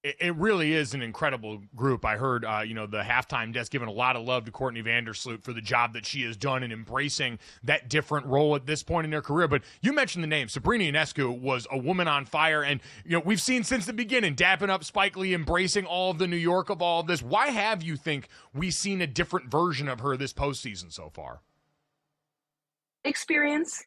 It really is an incredible group. I heard, you know, the halftime desk giving a lot of love to Courtney Vandersloot for the job that she has done in embracing that different role at this point in her career. But you mentioned the name. Sabrina Ionescu was a woman on fire. And, you know, we've seen since the beginning, dapping up Spike Lee, embracing all of the New York of all of this. Why have you think we've seen a different version of her this postseason so far? Experience.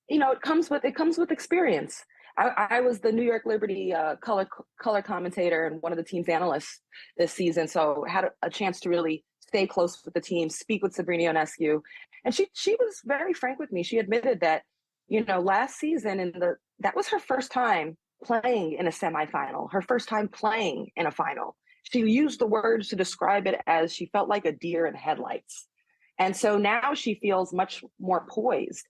You know, it comes with experience. I was the New York Liberty color commentator and one of the team's analysts this season, so had a chance to really stay close with the team, speak with Sabrina Ionescu, and she was very frank with me. She admitted that, you know, last season that was her first time playing in a semifinal, her first time playing in a final. She used the words to describe it as she felt like a deer in headlights. And so now she feels much more poised,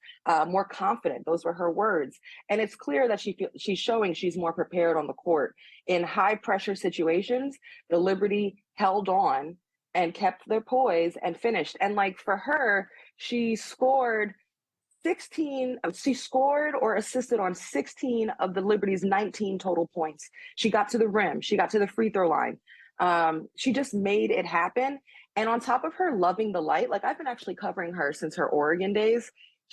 more confident. Those were her words. And it's clear that she's showing she's more prepared on the court. In high pressure situations, the Liberty held on and kept their poise and finished. And like for her, she scored or assisted on 16 of the Liberty's 19 total points. She got to the rim. She got to the free throw line. She just made it happen. And on top of her loving the light, like I've been actually covering her since her Oregon days,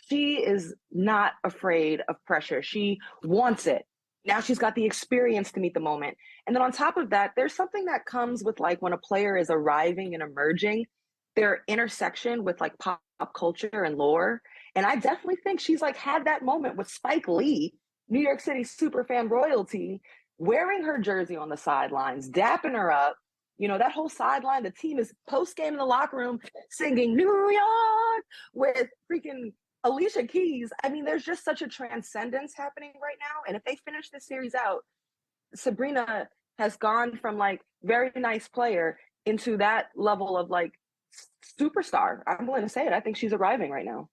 she is not afraid of pressure. She wants it. Now she's got the experience to meet the moment. And then on top of that, there's something that comes with like when a player is arriving and emerging, their intersection with like pop culture and lore. And I definitely think she's like had that moment with Spike Lee, New York City superfan royalty, wearing her jersey on the sidelines, dapping her up. You know, that whole sideline, the team is post-game in the locker room singing New York with freaking Alicia Keys. I mean, there's just such a transcendence happening right now. And if they finish this series out, Sabrina has gone from like very nice player into that level of like superstar. I'm willing to say it. I think she's arriving right now.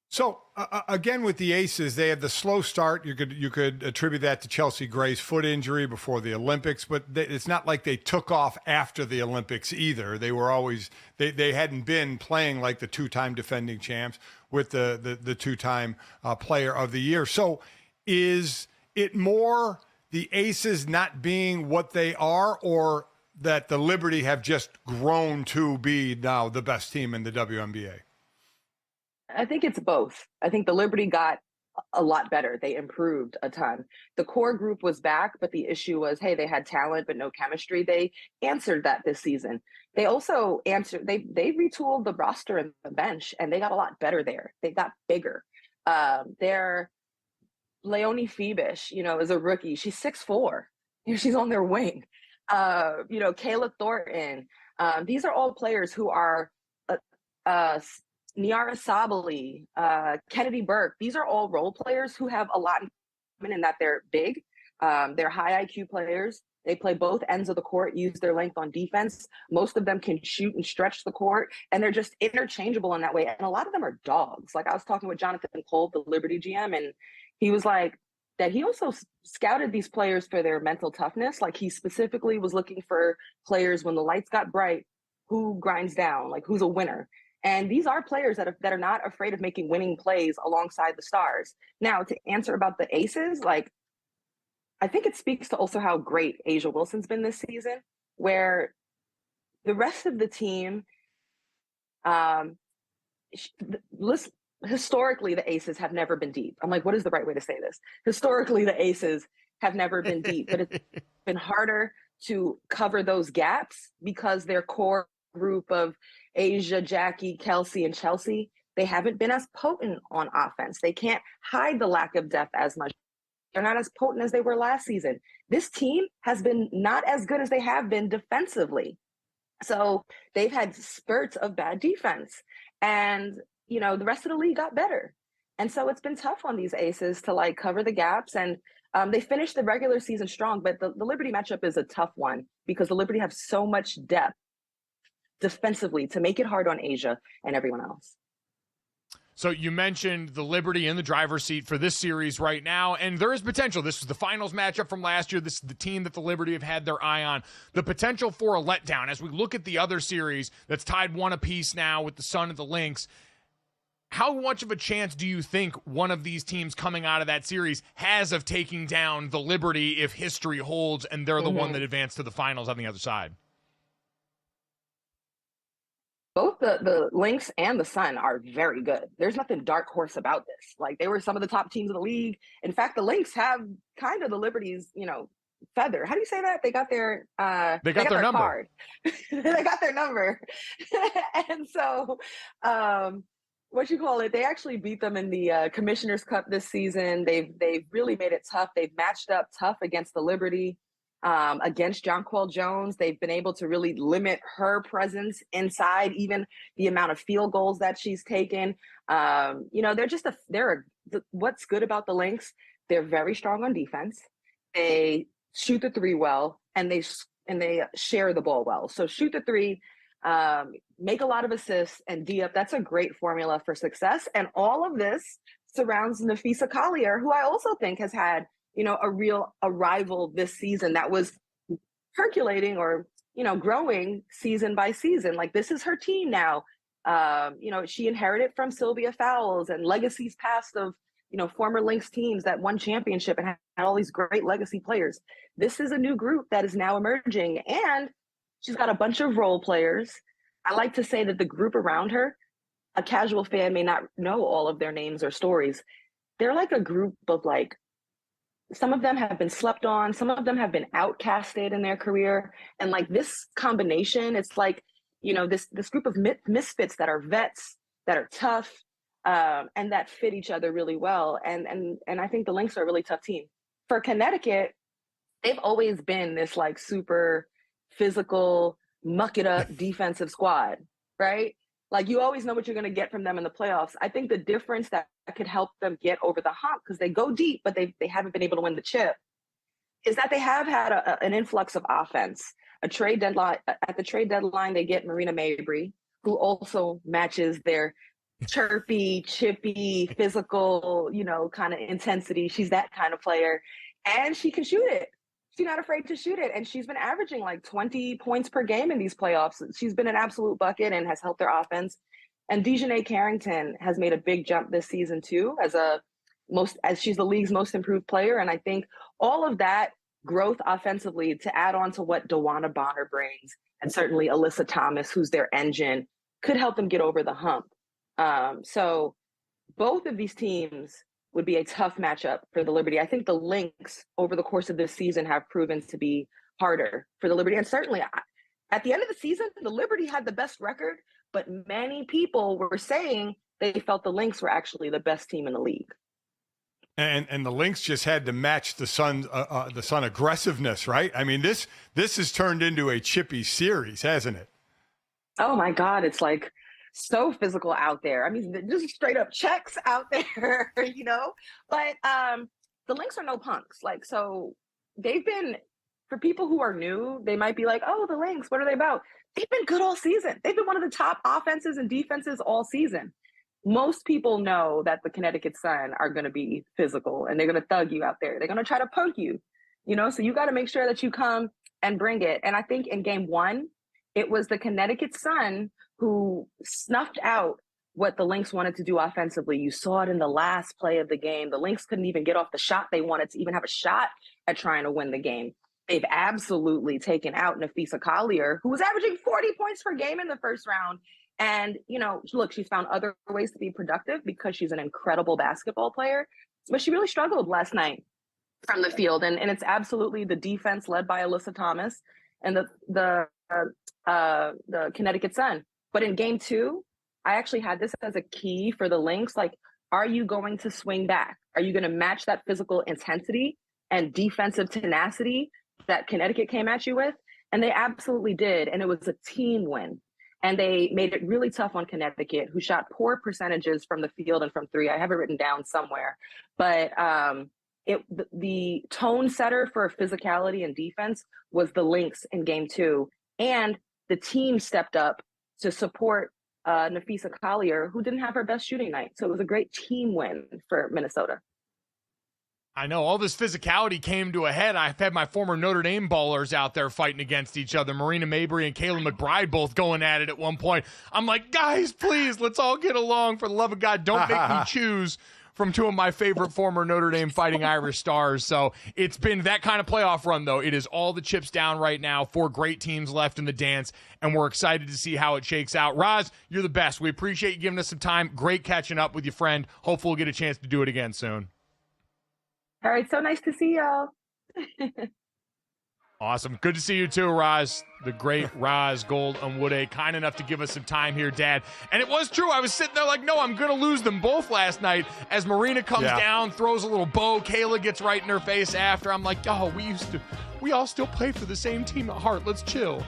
So again, with the Aces, they had the slow start. You could attribute that to Chelsea Gray's foot injury before the Olympics, but it's not like they took off after the Olympics either. They were always they hadn't been playing like the two-time defending champs with the two-time player of the year. So is it more the Aces not being what they are, or that the Liberty have just grown to be now the best team in the WNBA? I think it's both. I think the Liberty got a lot better. They improved a ton. The core group was back, but the issue was, hey, they had talent but no chemistry. They answered that this season. They also answered, they retooled the roster and the bench, and they got a lot better there. They got bigger. Their Leonie Phoebish, is a rookie. She's 6'4". She's on their wing. Kayla Thornton. These are all players who are Niara Sabali, Kennedy Burke. These are all role players who have a lot in common in that they're big. They're high IQ players. They play both ends of the court, use their length on defense. Most of them can shoot and stretch the court, and they're just interchangeable in that way. And a lot of them are dogs. Like I was talking with Jonathan Cole, the Liberty GM, and he was like that he also scouted these players for their mental toughness. Like he specifically was looking for players when the lights got bright, who grinds down, like who's a winner. And these are players that are not afraid of making winning plays alongside the stars. Now, to answer about the Aces, like I think it speaks to also how great Asia Wilson's been this season, where the rest of the team, historically, the Aces have never been deep. I'm like, what is the right way to say this? Historically, the Aces have never been deep, but it's been harder to cover those gaps because their core group of Asia, Jackie, Kelsey, and Chelsea, they haven't been as potent on offense. They can't hide the lack of depth as much. They're not as potent as they were last season. This team has been not as good as they have been defensively. So they've had spurts of bad defense. And, the rest of the league got better. And so it's been tough on these Aces to like cover the gaps. And they finished the regular season strong, but the Liberty matchup is a tough one because the Liberty have so much depth defensively to make it hard on Asia and everyone else. So you mentioned the Liberty in the driver's seat for this series right now, and there is potential. This was the finals matchup from last year. This is the team that the Liberty have had their eye on. The potential for a letdown as we look at the other series that's tied one apiece now with the Sun and the Lynx. How much of a chance do you think one of these teams coming out of that series has of taking down the Liberty if history holds and they're the one that advanced to the finals on the other side? Both the Lynx and the Sun are very good. There's nothing dark horse about this. Like they were some of the top teams in the league. In fact, the Lynx have kind of the Liberty's, feather. How do you say that? They got their they got their number. Card. They got their number. And so they actually beat them in the Commissioner's Cup this season. They've really made it tough. They've matched up tough against the Liberty. Against Jonquel Jones, they've been able to really limit her presence inside, even the amount of field goals that she's taken. What's good about the Lynx? They're very strong on defense. They shoot the three well, and they share the ball well. So shoot the three. make a lot of assists, and D up. That's a great formula for success. And all of this surrounds Nafisa Collier, who I also think has had, a real arrival this season that was percolating or, growing season by season. Like, this is her team now. She inherited from Sylvia Fowles and legacies past of, former Lynx teams that won championship and had all these great legacy players. This is a new group that is now emerging, and she's got a bunch of role players. I like to say that the group around her, a casual fan may not know all of their names or stories. They're like a group of some of them have been slept on. Some of them have been outcasted in their career. And this combination, it's this group of misfits that are vets, that are tough, and that fit each other really well. And I think the Lynx are a really tough team. For Connecticut, they've always been this super physical, muck it up defensive squad, right? You always know what you're going to get from them in the playoffs. I think the difference that could help them get over the hump, because they go deep, but they haven't been able to win the chip, is that they have had an influx of offense. At the trade deadline, they get Marina Mabry, who also matches their chirpy, chippy, physical, kind of intensity. She's that kind of player, and she can shoot it. She's not afraid to shoot it. And she's been averaging 20 points per game in these playoffs. She's been an absolute bucket and has helped their offense. And Dejanay Carrington has made a big jump this season too, as she's the league's most improved player. And I think all of that growth offensively, to add on to what DeWanna Bonner brings, and certainly Alyssa Thomas, who's their engine, could help them get over the hump. So both of these teams would be a tough matchup for the Liberty. I think the Lynx over the course of this season have proven to be harder for the Liberty. And certainly at the end of the season, the Liberty had the best record, but many people were saying they felt the Lynx were actually the best team in the league. And the Lynx just had to match the Sun aggressiveness, right? I mean, this has turned into a chippy series, hasn't it? Oh my God, it's so physical out there. I mean, just straight up checks out there, But the Lynx are no punks. So they've been, for people who are new, they might be oh, the Lynx, what are they about? They've been good all season. They've been one of the top offenses and defenses all season. Most people know that the Connecticut Sun are going to be physical and they're going to thug you out there. They're going to try to poke you, so you got to make sure that you come and bring it. And I think in game one, it was the Connecticut Sun who snuffed out what the Lynx wanted to do offensively. You saw it in the last play of the game. The Lynx couldn't even get off the shot they wanted to even have a shot at trying to win the game. They've absolutely taken out Nafisa Collier, who was averaging 40 points per game in the first round. And, look, she's found other ways to be productive because she's an incredible basketball player. But she really struggled last night from the field. And it's absolutely the defense led by Alyssa Thomas and the Connecticut Sun. But in game two, I actually had this as a key for the Lynx. Are you going to swing back? Are you going to match that physical intensity and defensive tenacity that Connecticut came at you with? And they absolutely did. And it was a team win. And they made it really tough on Connecticut, who shot poor percentages from the field and from three. I have it written down somewhere. But the tone setter for physicality and defense was the Lynx in game two. And the team stepped up to support Nafisa Collier, who didn't have her best shooting night. So it was a great team win for Minnesota. I know all this physicality came to a head. I've had my former Notre Dame ballers out there fighting against each other. Marina Mabry and Kayla McBride both going at it at one point. I'm like, guys, please, let's all get along. For the love of God, don't make me choose from two of my favorite former Notre Dame Fighting Irish stars. So it's been that kind of playoff run, though. It is all the chips down right now. 4 great teams left in the dance, and we're excited to see how it shakes out. Roz, you're the best. We appreciate you giving us some time. Great catching up with your friend. Hopefully we'll get a chance to do it again soon. All right, so nice to see y'all. Awesome. Good to see you too, Ros. The great Ros Gold-Onwude, kind enough to give us some time here, Dad. And it was true. I was sitting there like, no, I'm going to lose them both last night. As Marina comes down, throws a little bow, Kayla gets right in her face after. I'm like, oh, we all still play for the same team at heart. Let's chill.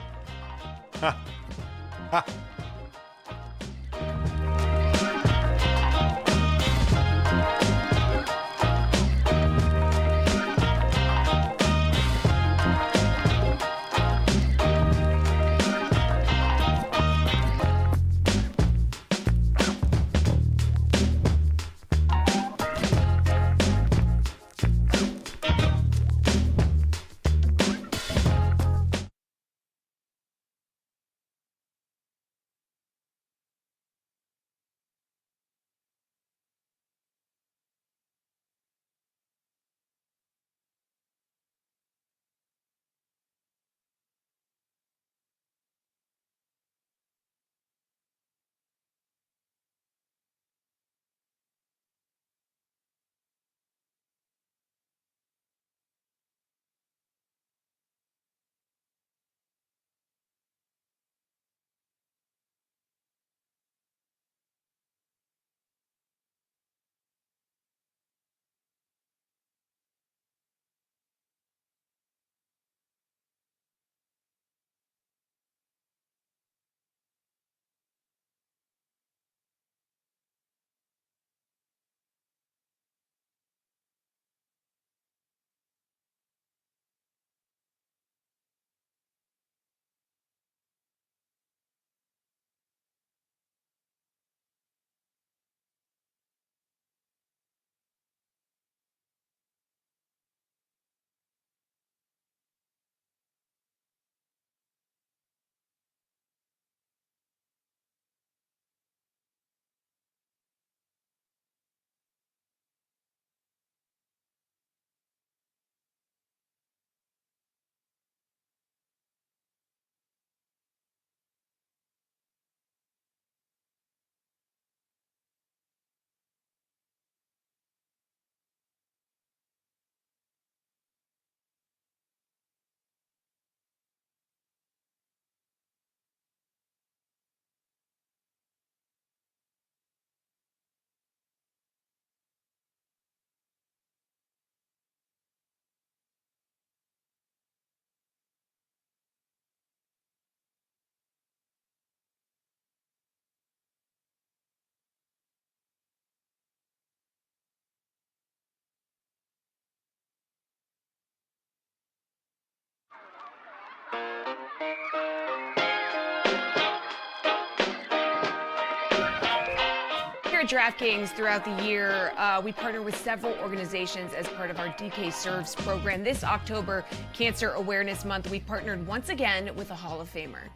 Here at DraftKings throughout the year, we partner with several organizations as part of our DK Serves program. This October, Cancer Awareness Month, we partnered once again with a Hall of Famer.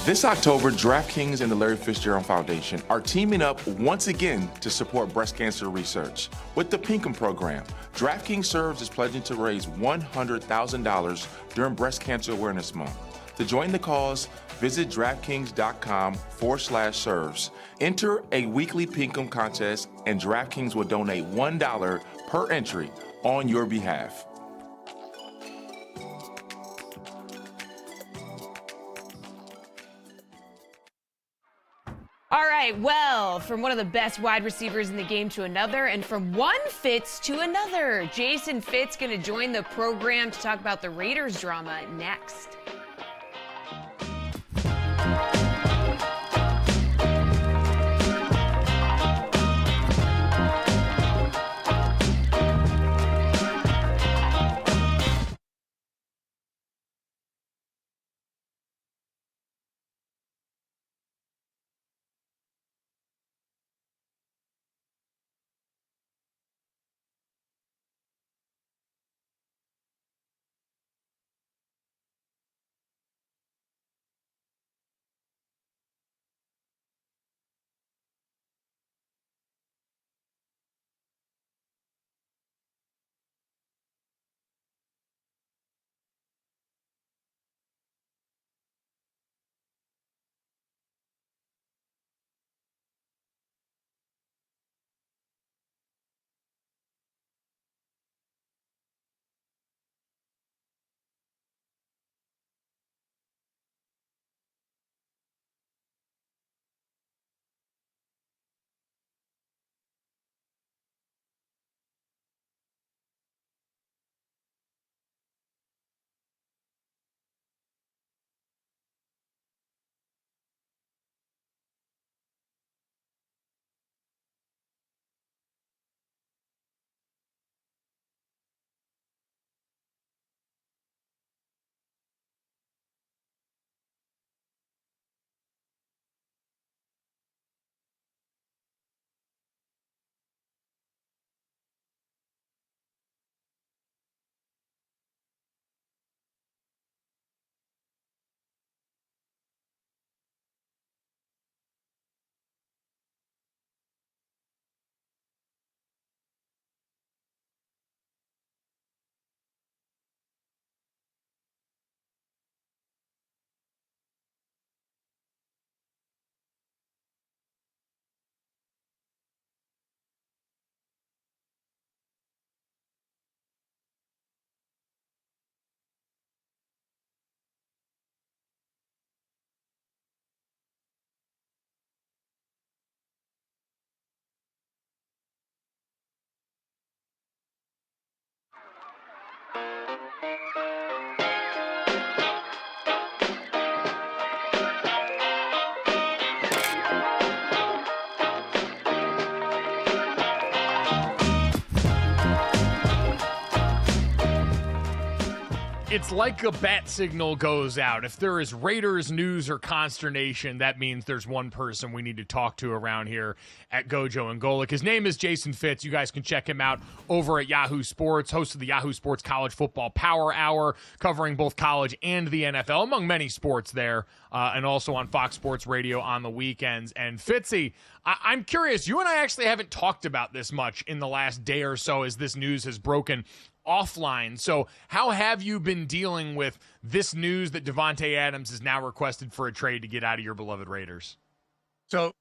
This October, DraftKings and the Larry Fitzgerald Foundation are teaming up once again to support breast cancer research. With the Pinkham program, DraftKings Serves is pledging to raise $100,000 during Breast Cancer Awareness Month. To join the cause, visit DraftKings.com/serves. Enter a weekly Pinkham contest, and DraftKings will donate $1 per entry on your behalf. All right, well, from one of the best wide receivers in the game to another, and from one Fitz to another, Jason Fitz going to join the program to talk about the Raiders drama next. It's like a bat signal goes out. If there is Raiders news or consternation, that means there's one person we need to talk to around here at GoJo and Golic. His name is Jason Fitz. You guys can check him out over at Yahoo Sports, host of the Yahoo Sports College Football Power Hour, covering both college and the NFL, among many sports there, and also on Fox Sports Radio on the weekends. And Fitzy, I'm curious, you and I actually haven't talked about this much in the last day or so as this news has broken offline. So how have you been dealing with this news that Devonte Adams is now requested for a trade to get out of your beloved Raiders? So,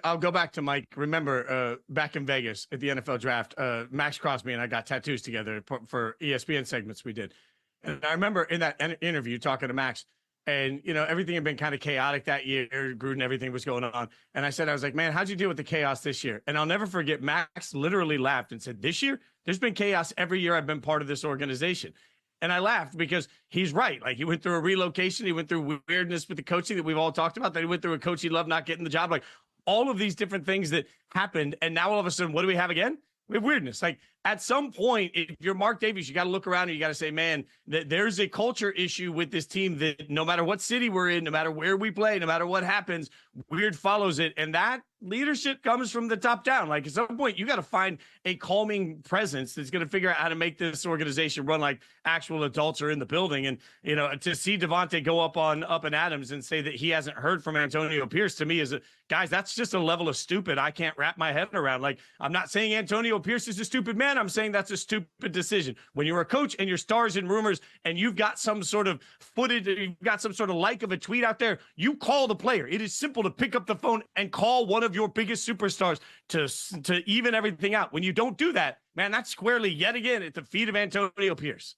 I'll go back to Mike. Remember, back in Vegas at the NFL draft, Max Crosby and I got tattoos together for ESPN segments we did. And I remember in that interview talking to Max, and, everything had been kind of chaotic that year. Gruden, everything was going on. And I was like, man, how'd you deal with the chaos this year? And I'll never forget, Max literally laughed and said, this year, there's been chaos every year I've been part of this organization. And I laughed because he's right. Like, he went through a relocation. He went through weirdness with the coaching that we've all talked about. That he went through a coach he loved not getting the job. Like, all of these different things that happened. And now all of a sudden, what do we have again? weirdness. Like at some point, if you're Mark Davis, you got to look around and you got to say, man, that there's a culture issue with this team that no matter what city we're in, no matter where we play, no matter what happens, weird follows it. And that leadership comes from the top down. Like at some point, you got to find a calming presence that's going to figure out how to make this organization run like actual adults are in the building. And, you know, to see Devonte go up on Adams and say that he hasn't heard from Antonio Pierce, to me is guys, that's just a level of stupid I can't wrap my head around. Like, I'm not saying Antonio Pierce is a stupid man. I'm saying that's a stupid decision. When you're a coach and your stars and rumors and you've got some sort of footage, you've got some sort of like of a tweet out there, you call the player. It is simple to pick up the phone and call one of your biggest superstars to even everything out. When you don't do that, man, that's squarely yet again at the feet of Antonio Pierce.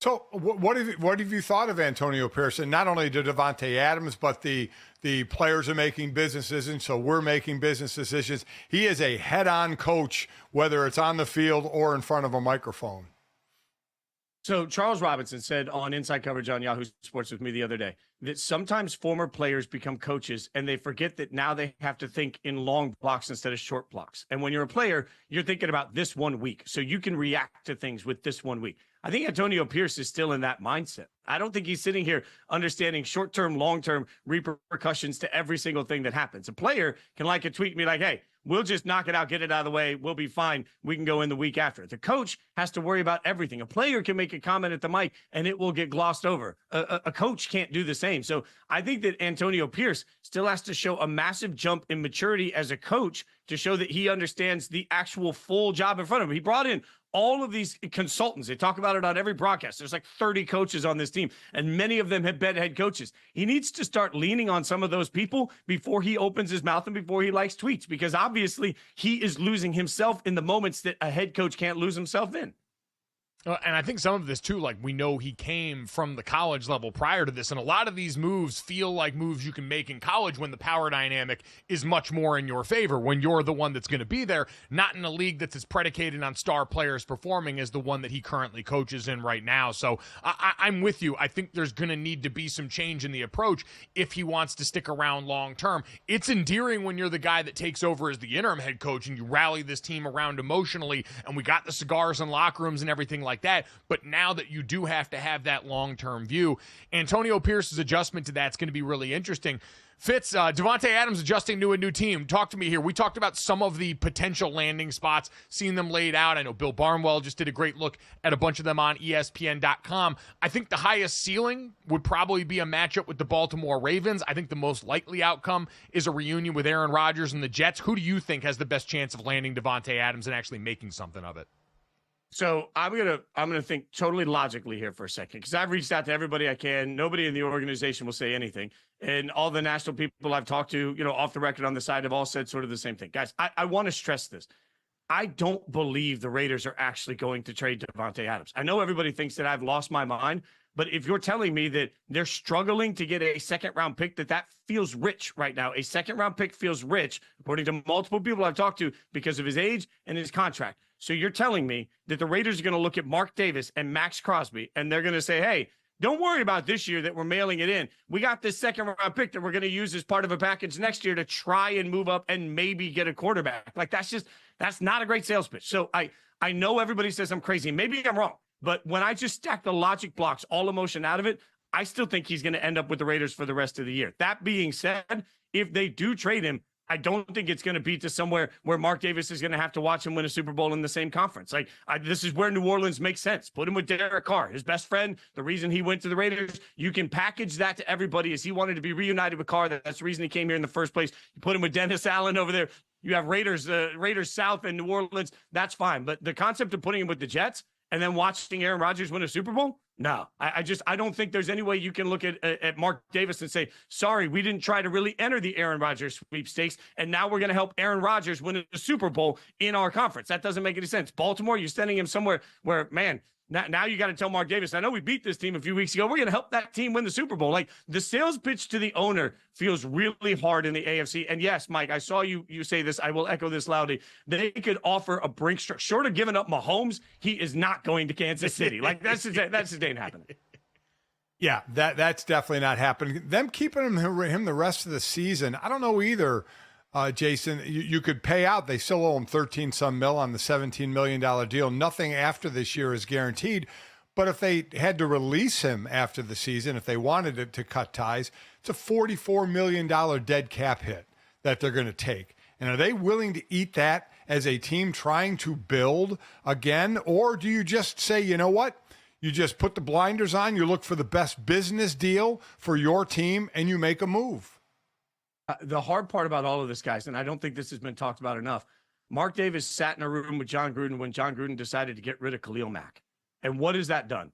So what have you thought of Antonio Pierce? And not only to Devonte Adams, but the players are making business decisions, so we're making business decisions. He is a head-on coach, whether it's on the field or in front of a microphone. So Charles Robinson said on Inside Coverage on Yahoo Sports with me the other day that sometimes former players become coaches and they forget that now they have to think in long blocks instead of short blocks. And when you're a player, you're thinking about this 1 week, so you can react to things with this 1 week. I think Antonio Pierce is still in that mindset. I don't think he's sitting here understanding short-term, long-term repercussions to every single thing that happens. A player can like a tweet and be like, hey, we'll just knock it out, get it out of the way. We'll be fine. We can go in the week after. The coach has to worry about everything. A player can make a comment at the mic and it will get glossed over. A coach can't do the same. So I think that Antonio Pierce still has to show a massive jump in maturity as a coach to show that he understands the actual full job in front of him. He brought in all of these consultants. They talk about it on every broadcast. There's like 30 coaches on this team, and many of them have been head coaches. He needs to start leaning on some of those people before he opens his mouth and before he likes tweets, because obviously he is losing himself in the moments that a head coach can't lose himself in. And I think some of this, too, like we know he came from the college level prior to this, and a lot of these moves feel like moves you can make in college when the power dynamic is much more in your favor, when you're the one that's going to be there, not in a league that's as predicated on star players performing as the one that he currently coaches in right now. So I'm with you. I think there's going to need to be some change in the approach if he wants to stick around long term. It's endearing when you're the guy that takes over as the interim head coach and you rally this team around emotionally, and we got the cigars in locker rooms and everything like that. But now that you do have to have that long-term view, Antonio Pierce's adjustment to that's going to be really interesting. Fitz, Devonte Adams adjusting to a new team. Talk to me here. We talked about some of the potential landing spots, seeing them laid out. I know Bill Barnwell just did a great look at a bunch of them on ESPN.com. I think the highest ceiling would probably be a matchup with the Baltimore Ravens. I think the most likely outcome is a reunion with Aaron Rodgers and the Jets. Who do you think has the best chance of landing Devonte Adams and actually making something of it? So I'm gonna think totally logically here for a second, because I've reached out to everybody I can. Nobody in the organization will say anything, and all the national people I've talked to, you know, off the record on the side, have all said sort of the same thing. Guys, I want to stress this. I don't believe the Raiders are actually going to trade Devonte Adams. I know everybody thinks that I've lost my mind, but if you're telling me that they're struggling to get a second-round pick, that feels rich right now. A second-round pick feels rich, according to multiple people I've talked to, because of his age and his contract. So you're telling me that the Raiders are going to look at Mark Davis and Max Crosby, and they're going to say, hey, don't worry about this year that we're mailing it in. We got this second-round pick that we're going to use as part of a package next year to try and move up and maybe get a quarterback. Like, that's not a great sales pitch. So I know everybody says I'm crazy. Maybe I'm wrong. But when I just stack the logic blocks, all emotion out of it, I still think he's going to end up with the Raiders for the rest of the year. That being said, if they do trade him, I don't think it's going to be to somewhere where Mark Davis is going to have to watch him win a Super Bowl in the same conference. Like, this is where New Orleans makes sense. Put him with Derek Carr, his best friend, the reason he went to the Raiders. You can package that to everybody as he wanted to be reunited with Carr. That's the reason he came here in the first place. You put him with Dennis Allen over there. You have Raiders South and New Orleans. That's fine. But the concept of putting him with the Jets and then watching Aaron Rodgers win a Super Bowl? No, I don't think there's any way you can look at Mark Davis and say, sorry, we didn't try to really enter the Aaron Rodgers sweepstakes, and now we're going to help Aaron Rodgers win a Super Bowl in our conference. That doesn't make any sense. Baltimore, you're sending him somewhere where, man, now you got to tell Mark Davis, I know we beat this team a few weeks ago. We're going to help that team win the Super Bowl. Like, the sales pitch to the owner feels really hard in the AFC. And yes, Mike, I saw you say this. I will echo this loudly. They could offer a Brinks truck. Short of giving up Mahomes, he is not going to Kansas City. Like, that's just ain't happening. Yeah, that's definitely not happening. Them keeping him the rest of the season, I don't know either. Jason, you could pay out. They still owe him 13 some mil on the $17 million deal. Nothing after this year is guaranteed. But if they had to release him after the season, if they wanted it to cut ties, it's a $44 million dead cap hit that they're going to take. And are they willing to eat that as a team trying to build again? Or do you just say, you know what? You just put the blinders on, you look for the best business deal for your team, and you make a move? The hard part about all of this, guys, and I don't think this has been talked about enough, Mark Davis sat in a room with John Gruden when John Gruden decided to get rid of Khalil Mack. And what has that done?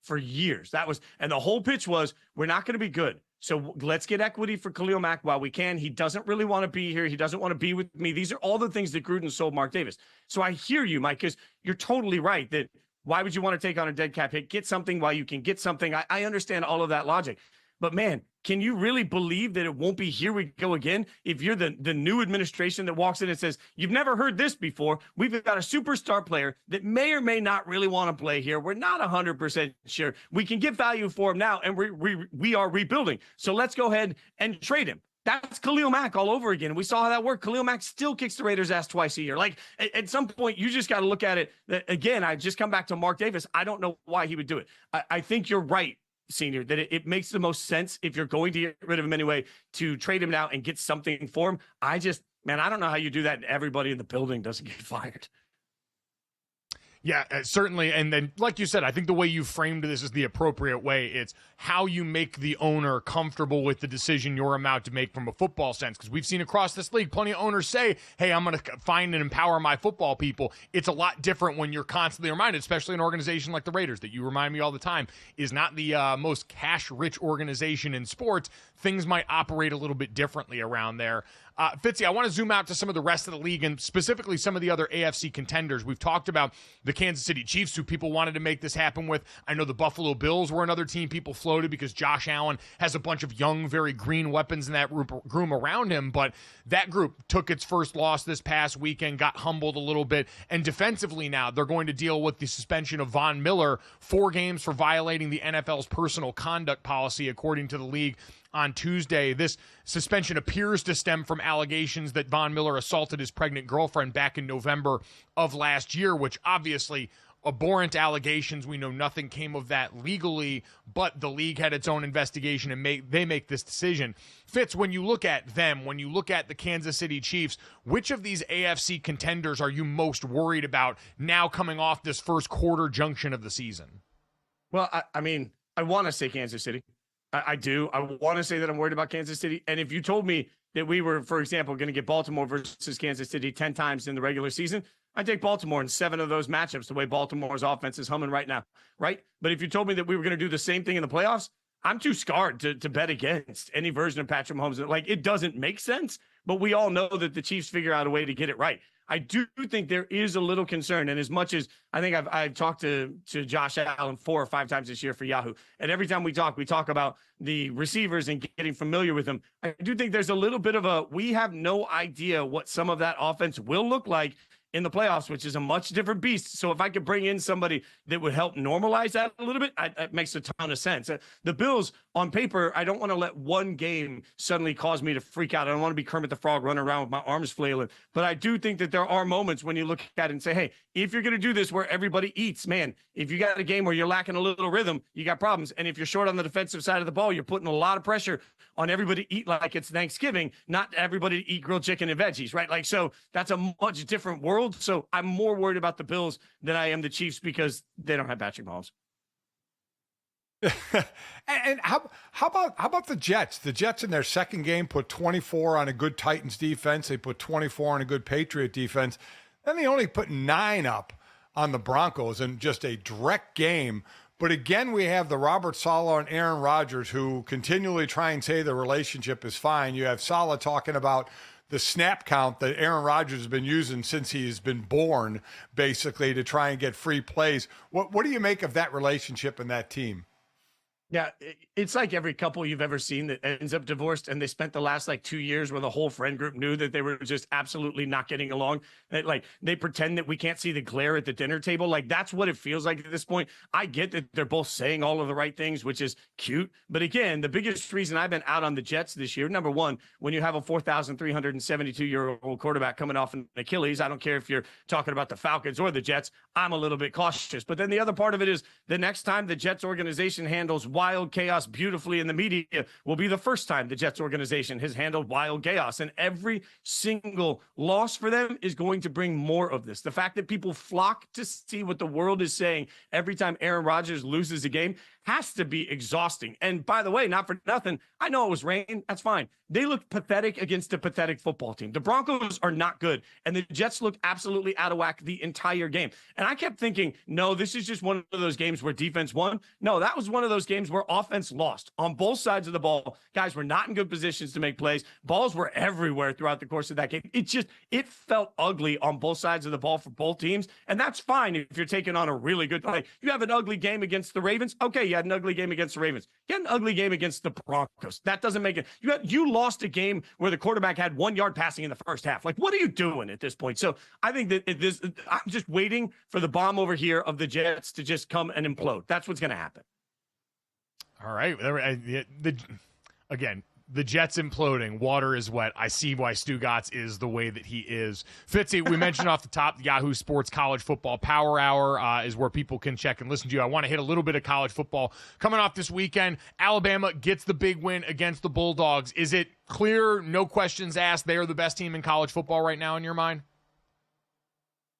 For years. And the whole pitch was, we're not going to be good. So let's get equity for Khalil Mack while we can. He doesn't really want to be here. He doesn't want to be with me. These are all the things that Gruden sold Mark Davis. So I hear you, Mike, because you're totally right that why would you want to take on a dead cap hit? Get something while you can get something. I understand all of that logic. But man, can you really believe that it won't be here we go again? If you're the new administration that walks in and says, you've never heard this before. We've got a superstar player that may or may not really want to play here. We're not 100% sure. We can get value for him now, and we are rebuilding. So let's go ahead and trade him. That's Khalil Mack all over again. We saw how that worked. Khalil Mack still kicks the Raiders' ass twice a year. Like, at some point, you just got to look at it. That, again, I just come back to Mark Davis. I don't know why he would do it. I think you're right, Senior, that it makes the most sense if you're going to get rid of him anyway to trade him now and get something for him. I don't know how you do that and everybody in the building doesn't get fired. Yeah, certainly. And then, like you said, I think the way you framed this is the appropriate way. It's how you make the owner comfortable with the decision you're about to make from a football sense. Because we've seen across this league, plenty of owners say, hey, I'm going to find and empower my football people. It's a lot different when you're constantly reminded, especially an organization like the Raiders, that you remind me all the time, is not the most cash-rich organization in sports. Things might operate a little bit differently around there. Fitzy, I want to zoom out to some of the rest of the league and specifically some of the other AFC contenders. We've talked about the Kansas City Chiefs, who people wanted to make this happen with. I know the Buffalo Bills were another team people floated because Josh Allen has a bunch of young, very green weapons in that room around him. But that group took its first loss this past weekend, got humbled a little bit. And defensively now, they're going to deal with the suspension of Von Miller, 4 games for violating the NFL's personal conduct policy, according to the league. On Tuesday, this suspension appears to stem from allegations that Von Miller assaulted his pregnant girlfriend back in November of last year, which obviously abhorrent allegations. We know nothing came of that legally, but the league had its own investigation and they make this decision. Fitz, when you look at them, when you look at the Kansas City Chiefs, which of these AFC contenders are you most worried about now coming off this first quarter junction of the season? Well, I want to say Kansas City. I do. I want to say that I'm worried about Kansas City. And if you told me that we were, for example, going to get Baltimore versus Kansas City 10 times in the regular season, I'd take Baltimore in 7 of those matchups, the way Baltimore's offense is humming right now, right? But if you told me that we were going to do the same thing in the playoffs, I'm too scarred to bet against any version of Patrick Mahomes. Like, it doesn't make sense, but we all know that the Chiefs figure out a way to get it right. I do think there is a little concern. And as much as I think I've talked to Josh Allen 4 or 5 times this year for Yahoo, and every time we talk about the receivers and getting familiar with them, I do think there's a little bit of we have no idea what some of that offense will look like in the playoffs, which is a much different beast. So if I could bring in somebody that would help normalize that a little bit, it makes a ton of sense. The Bills, on paper, I don't want to let one game suddenly cause me to freak out. I don't want to be Kermit the Frog running around with my arms flailing. But I do think that there are moments when you look at it and say, hey, if you're going to do this where everybody eats, man, if you got a game where you're lacking a little rhythm, you got problems. And if you're short on the defensive side of the ball, you're putting a lot of pressure on everybody to eat like it's Thanksgiving, not everybody to eat grilled chicken and veggies, right? Like, so that's a much different world. So I'm more worried about the Bills than I am the Chiefs because they don't have Patrick Mahomes. And how about the Jets? The Jets in their second game put 24 on a good Titans defense. They put 24 on a good Patriot defense. Then they only put 9 up on the Broncos in just a direct game. But again, we have the Robert Saleh and Aaron Rodgers who continually try and say the relationship is fine. You have Saleh talking about the snap count that Aaron Rodgers has been using since he has been born, basically, to try and get free plays. What do you make of that relationship and that team? Yeah, it's like every couple you've ever seen that ends up divorced, and they spent the last like 2 years where the whole friend group knew that they were just absolutely not getting along. Like they pretend that we can't see the glare at the dinner table. Like that's what it feels like at this point. I get that they're both saying all of the right things, which is cute. But again, the biggest reason I've been out on the Jets this year, number one, when you have a 4,372-year-old quarterback coming off an Achilles, I don't care if you're talking about the Falcons or the Jets, I'm a little bit cautious. But then the other part of it is the next time the Jets organization handles wild chaos beautifully in the media will be the first time the Jets organization has handled wild chaos. And every single loss for them is going to bring more of this. The fact that people flock to see what the world is saying every time Aaron Rodgers loses a game has to be exhausting. And by the way, not for nothing, I know it was rain. That's fine. They looked pathetic against a pathetic football team. The Broncos are not good, and the Jets looked absolutely out of whack the entire game. And I kept thinking, no, this is just one of those games where defense won. No, that was one of those games where offense lost on both sides of the ball. Guys were not in good positions to make plays. Balls were everywhere throughout the course of that game. It felt ugly on both sides of the ball for both teams, and that's fine if you're taking on a really good play. You have an ugly game against the Ravens. Okay, you had an ugly game against the Ravens. You had an ugly game against the Broncos. That doesn't make it. You lost a game where the quarterback had 1 yard passing in the first half. Like, what are you doing at this point? So I think that I'm just waiting for the bomb over here of the Jets to just come and implode. That's what's going to happen. All right. Again, the Jets imploding. Water is wet. I see why Stugotz is the way that he is. Fitzy, we mentioned off the top, Yahoo Sports College Football Power Hour is where people can check and listen to you. I want to hit a little bit of college football. Coming off this weekend, Alabama gets the big win against the Bulldogs. Is it clear, no questions asked, they are the best team in college football right now in your mind?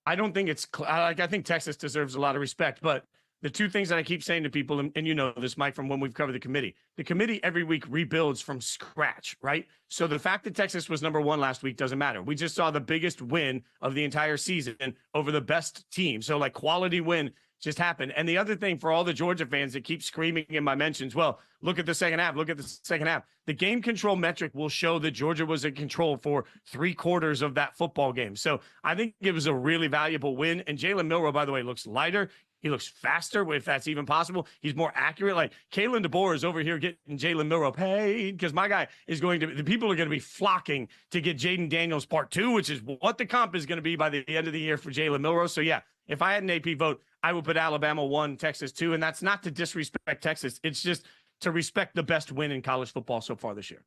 I don't think it's like I think Texas deserves a lot of respect, but the two things that I keep saying to people, and you know this, Mike, from when we've covered the committee every week rebuilds from scratch, right? So the fact that Texas was number one last week doesn't matter. We just saw the biggest win of the entire season over the best team. So like quality win just happened. And the other thing for all the Georgia fans that keep screaming in my mentions, well, look at the second half. Look at the second half. The game control metric will show that Georgia was in control for 3/4 of that football game. So I think it was a really valuable win. And Jalen Milroe, by the way, looks lighter. He looks faster, if that's even possible. He's more accurate. Like Kalen DeBoer is over here getting Jalen Milroe paid because my guy is the people are going to be flocking to get Jaden Daniels part 2, which is what the comp is going to be by the end of the year for Jalen Milroe. So yeah, if I had an AP vote, I would put Alabama 1, Texas 2. And that's not to disrespect Texas. It's just to respect the best win in college football so far this year.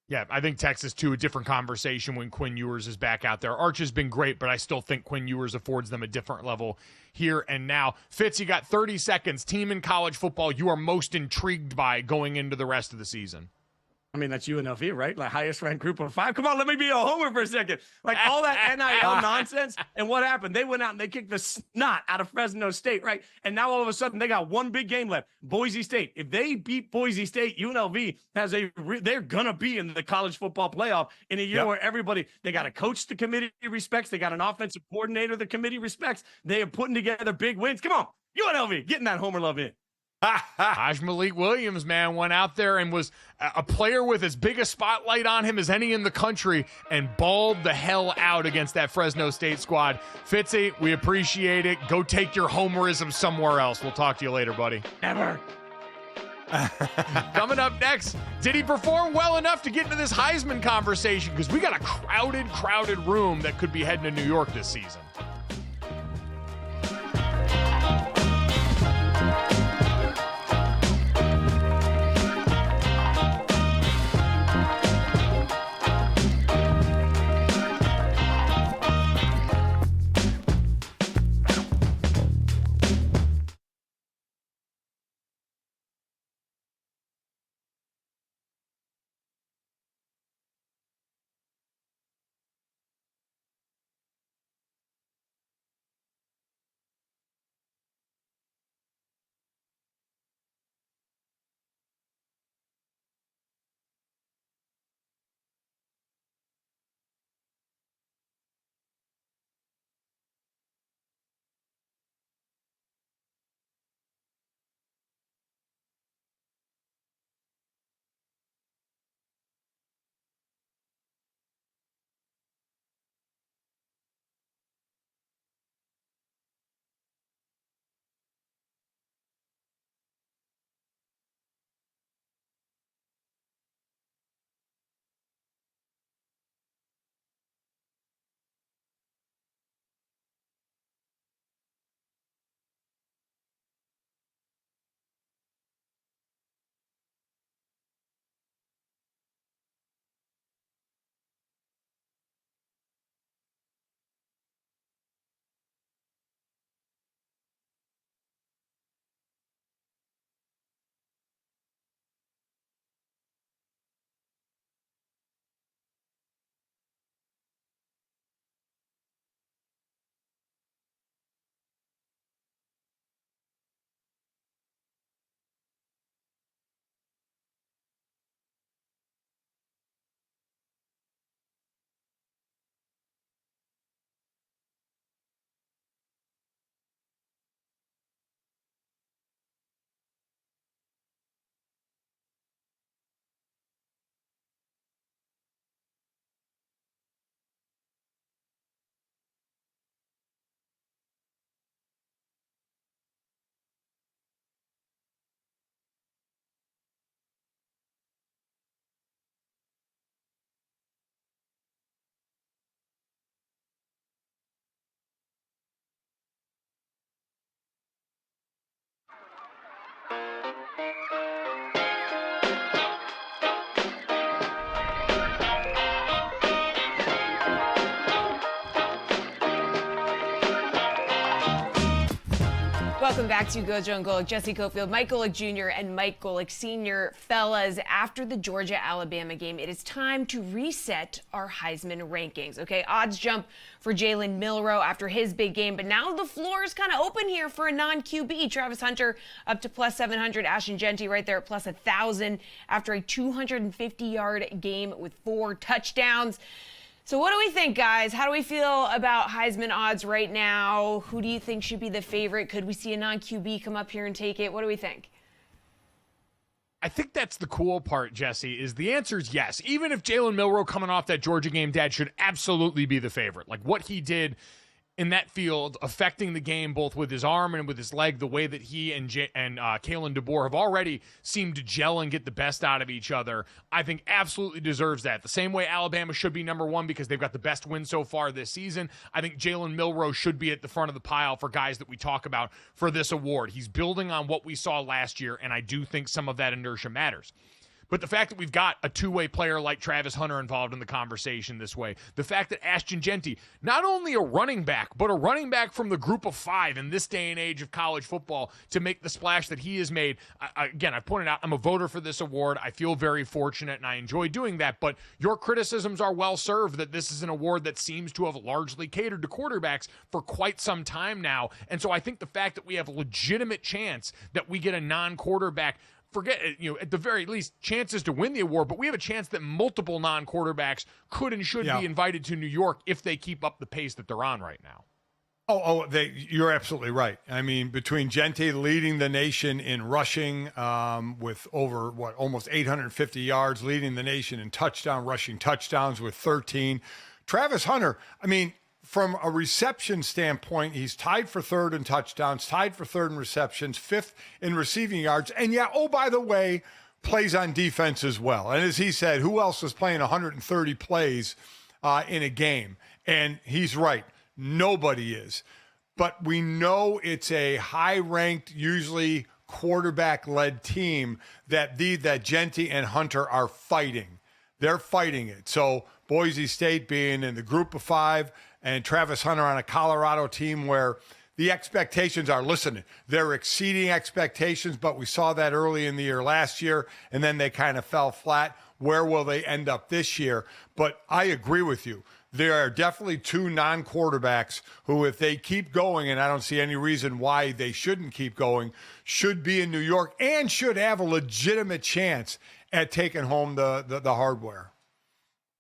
Yeah, I think Texas, too, a different conversation when Quinn Ewers is back out there. Arch has been great, but I still think Quinn Ewers affords them a different level here and now. Fitz, you got 30 seconds. Team in college football you are most intrigued by going into the rest of the season. I mean, that's UNLV, right? Like highest ranked group of 5. Come on, let me be a homer for a second. Like all that NIL nonsense. And what happened? They went out and they kicked the snot out of Fresno State, right? And now all of a sudden they got one big game left. Boise State. If they beat Boise State, UNLV they're going to be in the college football playoff in a year where they got a coach the committee respects. They got an offensive coordinator the committee respects. They are putting together big wins. Come on, UNLV, getting that homer love in. Malik Williams, man, went out there and was a player with as big a spotlight on him as any in the country and balled the hell out against that Fresno State squad. Fitzy, we appreciate it. Go take your homerism somewhere else. We'll talk to you later, buddy. Never. Coming up next, did he perform well enough to get into this Heisman conversation? Because we got a crowded room that could be heading to New York this season. Welcome back to GoJo and Golic. Jesse Cofield, Mike Golic Jr. and Mike Golic Sr. Fellas, after the Georgia-Alabama game, it is time to reset our Heisman rankings. Okay, odds jump for Jalen Milroe after his big game, but now the floor is kind of open here for a non-QB. Travis Hunter up to plus 700. Ashton Jeanty right there at plus 1,000 after a 250-yard game with 4 touchdowns. So what do we think, guys? How do we feel about Heisman odds right now? Who do you think should be the favorite? Could we see a non-QB come up here and take it? What do we think? I think that's the cool part, Jesse, is the answer is yes. Even if Jalen Milroe coming off that Georgia game, Dad, should absolutely be the favorite. Like what he did in that field, affecting the game both with his arm and with his leg, the way that he and Kalen DeBoer have already seemed to gel and get the best out of each other, I think absolutely deserves that. The same way Alabama should be number one because they've got the best win so far this season, I think Jalen Milroe should be at the front of the pile for guys that we talk about for this award. He's building on what we saw last year, and I do think some of that inertia matters. But the fact that we've got a two-way player like Travis Hunter involved in the conversation this way, the fact that Ashton Jeanty, not only a running back, but a running back from the group of 5 in this day and age of college football to make the splash that he has made. Again, I've pointed out I'm a voter for this award. I feel very fortunate, and I enjoy doing that. But your criticisms are well served that this is an award that seems to have largely catered to quarterbacks for quite some time now. And so I think the fact that we have a legitimate chance that we get a non-quarterback, forget, at the very least, chances to win the award, but we have a chance that multiple non-quarterbacks could and should be invited to New York if they keep up the pace that they're on right now. You're absolutely right. I mean, between Jeanty leading the nation in rushing with over, almost 850 yards, leading the nation in rushing touchdowns with 13. Travis Hunter, I mean, from a reception standpoint, he's tied for 3rd in touchdowns, tied for 3rd in receptions, 5th in receiving yards. And by the way, plays on defense as well. And as he said, who else is playing 130 plays in a game? And he's right. Nobody is. But we know it's a high-ranked, usually quarterback-led team that Jeanty and Hunter are fighting. They're fighting it. So Boise State being in the group of 5, and Travis Hunter on a Colorado team where the expectations are, they're exceeding expectations, but we saw that early in the year last year, and then they kind of fell flat. Where will they end up this year? But I agree with you. There are definitely 2 non-quarterbacks who, if they keep going, and I don't see any reason why they shouldn't keep going, should be in New York and should have a legitimate chance at taking home the hardware.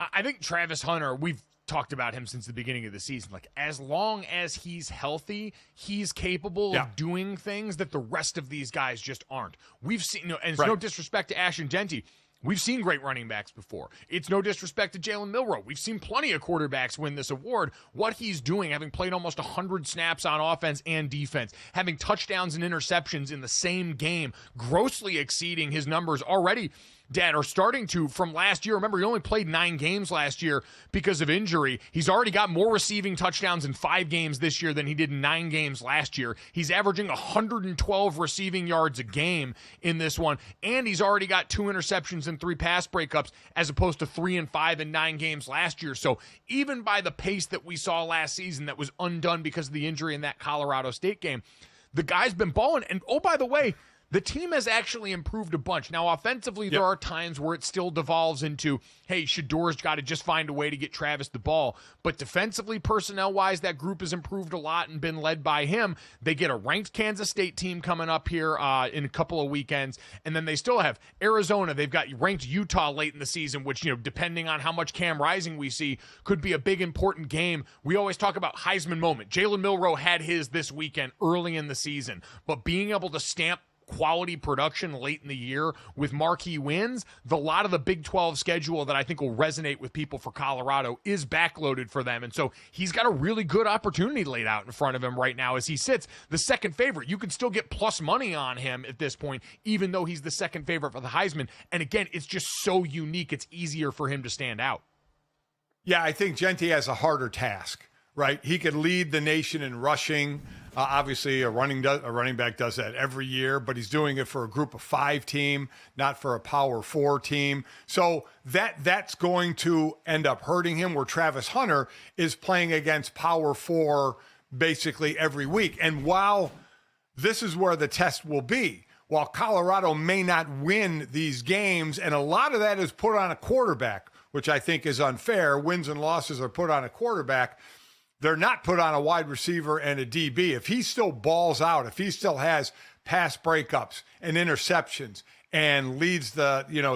I think Travis Hunter, we've talked about him since the beginning of the season. Like, as long as he's healthy, he's capable of doing things that the rest of these guys just aren't. We've seen, and it's no disrespect to Ashton Jeanty, we've seen great running backs before. It's no disrespect to Jalen Milroe. We've seen plenty of quarterbacks win this award. What he's doing, having played almost 100 snaps on offense and defense, having touchdowns and interceptions in the same game, grossly exceeding his numbers already, Dad, are starting to from last year. Remember, he only played 9 games last year because of injury. He's already got more receiving touchdowns in 5 games this year than he did in 9 games last year. He's averaging 112 receiving yards a game in this one, and he's already got 2 interceptions and 3 pass breakups as opposed to 3 and 5 in 9 games last year. So even by the pace that we saw last season that was undone because of the injury in that Colorado State game, the guy's been balling. And, oh, by the way, the team has actually improved a bunch. Now, offensively, there are times where it still devolves into, hey, Shador's got to just find a way to get Travis the ball. But defensively, personnel-wise, that group has improved a lot and been led by him. They get a ranked Kansas State team coming up here in a couple of weekends. And then they still have Arizona. They've got ranked Utah late in the season, which, depending on how much Cam Rising we see, could be a big, important game. We always talk about Heisman moment. Jalen Milroe had his this weekend early in the season. But being able to stamp quality production late in the year with marquee wins, a lot of the Big 12 schedule that I think will resonate with people for Colorado is backloaded for them. And so he's got a really good opportunity laid out in front of him right now as he sits the second favorite. You can still get plus money on him at this point, even though he's the second favorite for the Heisman. And again, it's just so unique. It's easier for him to stand out. Yeah, I think Jeanty has a harder task, right? He could lead the nation in rushing. Obviously, a running back does that every year, but he's doing it for a group of 5 team, not for a power 4 team. So that's going to end up hurting him, where Travis Hunter is playing against power 4 basically every week. And while this is where the test will be. While Colorado may not win these games, and a lot of that is put on a quarterback, which I think is unfair. Wins and losses are put on a quarterback. They're not put on a wide receiver and a DB. If he still balls out, if he still has pass breakups and interceptions and leads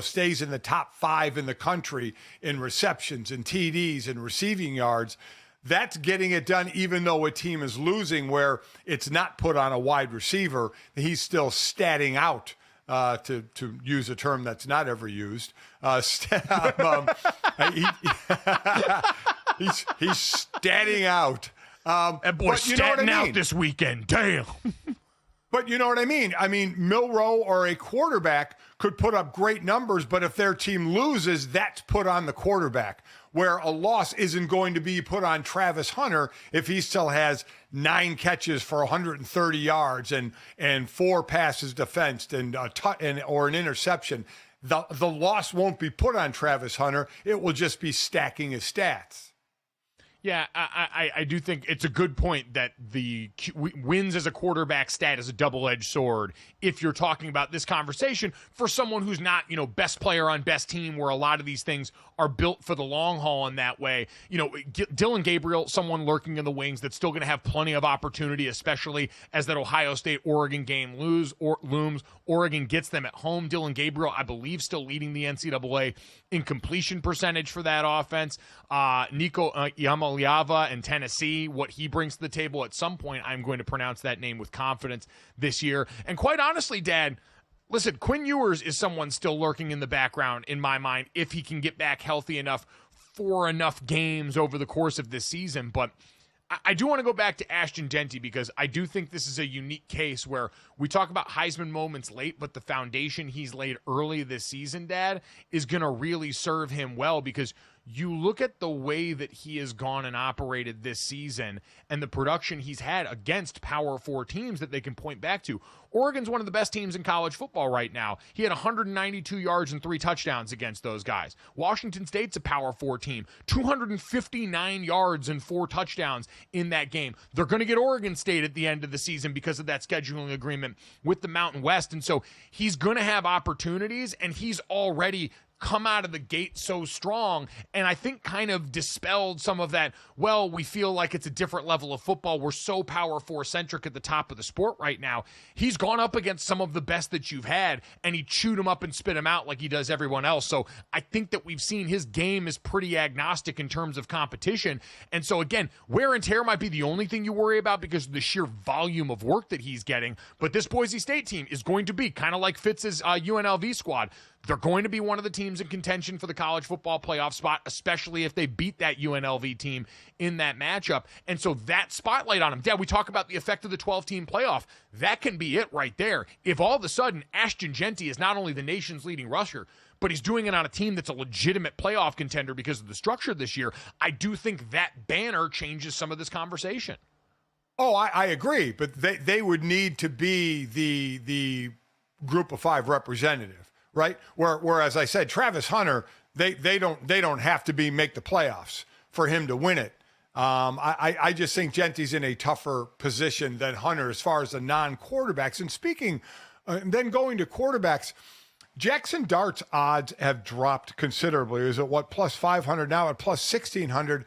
stays in the top 5 in the country in receptions and TDs and receiving yards, that's getting it done even though a team is losing, where it's not put on a wide receiver. He's still statting out, to use a term that's not ever used. He's statting out. That boy's statting out this weekend. Damn. But you know what I mean? I mean, Milroe or a quarterback could put up great numbers, but if their team loses, that's put on the quarterback, where a loss isn't going to be put on Travis Hunter if he still has 9 catches for 130 yards and 4 passes defensed or an interception. The loss won't be put on Travis Hunter. It will just be stacking his stats. Yeah, I do think it's a good point that the wins as a quarterback stat is a double-edged sword if you're talking about this conversation for someone who's not, best player on best team, where a lot of these things are built for the long haul in that way. Dylan Gabriel, someone lurking in the wings that's still going to have plenty of opportunity, especially as that Ohio State-Oregon game looms. Oregon gets them at home. Dylan Gabriel, I believe, still leading the NCAA in completion percentage for that offense. Nico Iamaleava in Tennessee, what he brings to the table at some point, I'm going to pronounce that name with confidence this year. And quite honestly, Dad, listen, Quinn Ewers is someone still lurking in the background in my mind if he can get back healthy enough for enough games over the course of this season. But I do want to go back to Ashton Jeanty, because I do think this is a unique case where we talk about Heisman moments late, but the foundation he's laid early this season, Dad, is going to really serve him well, because you look at the way that he has gone and operated this season and the production he's had against Power 4 teams that they can point back to. Oregon's one of the best teams in college football right now. He had 192 yards and 3 touchdowns against those guys. Washington State's a Power 4 team, 259 yards and 4 touchdowns in that game. They're going to get Oregon State at the end of the season because of that scheduling agreement with the Mountain West. And so he's going to have opportunities, and he's already come out of the gate so strong, and I think kind of dispelled some of that, well, we feel like it's a different level of football. We're so Power 4 centric at the top of the sport right now. He's gone up against some of the best that you've had, and he chewed them up and spit them out like he does everyone else. So I think that we've seen his game is pretty agnostic in terms of competition. And so again, wear and tear might be the only thing you worry about because of the sheer volume of work that he's getting. But this Boise State team is going to be kind of like Fitz's UNLV squad. They're going to be one of the teams in contention for the college football playoff spot, especially if they beat that UNLV team in that matchup. And so that spotlight on him, Dad, we talk about the effect of the 12-team playoff. That can be it right there. If all of a sudden Ashton Jeanty is not only the nation's leading rusher, but he's doing it on a team that's a legitimate playoff contender because of the structure this year, I do think that banner changes some of this conversation. Oh, I agree, but they would need to be the group of 5 representative. Right, where as I said, Travis Hunter, they don't have to make the playoffs for him to win it. I just think Jeanty's in a tougher position than Hunter as far as the non-quarterbacks. And speaking, then going to quarterbacks, Jackson Dart's odds have dropped considerably. Is at plus 500 now at plus 1,600,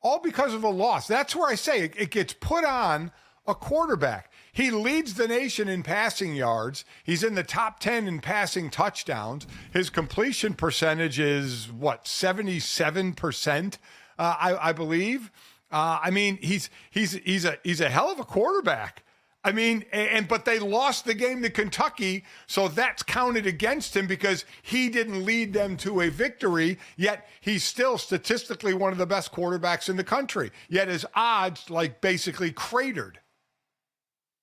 all because of a loss. That's where I say it gets put on a quarterback. He leads the nation in passing yards. He's in the top 10 in passing touchdowns. His completion percentage is 77%, I believe. I mean, he's a hell of a quarterback. I mean, but they lost the game to Kentucky, so that's counted against him because he didn't lead them to a victory, yet he's still statistically one of the best quarterbacks in the country. Yet his odds basically cratered.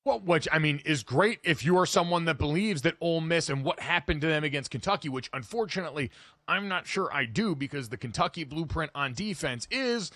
Well, which, I mean, is great if you are someone that believes that Ole Miss and what happened to them against Kentucky, which unfortunately I'm not sure I do, because the Kentucky blueprint on defense is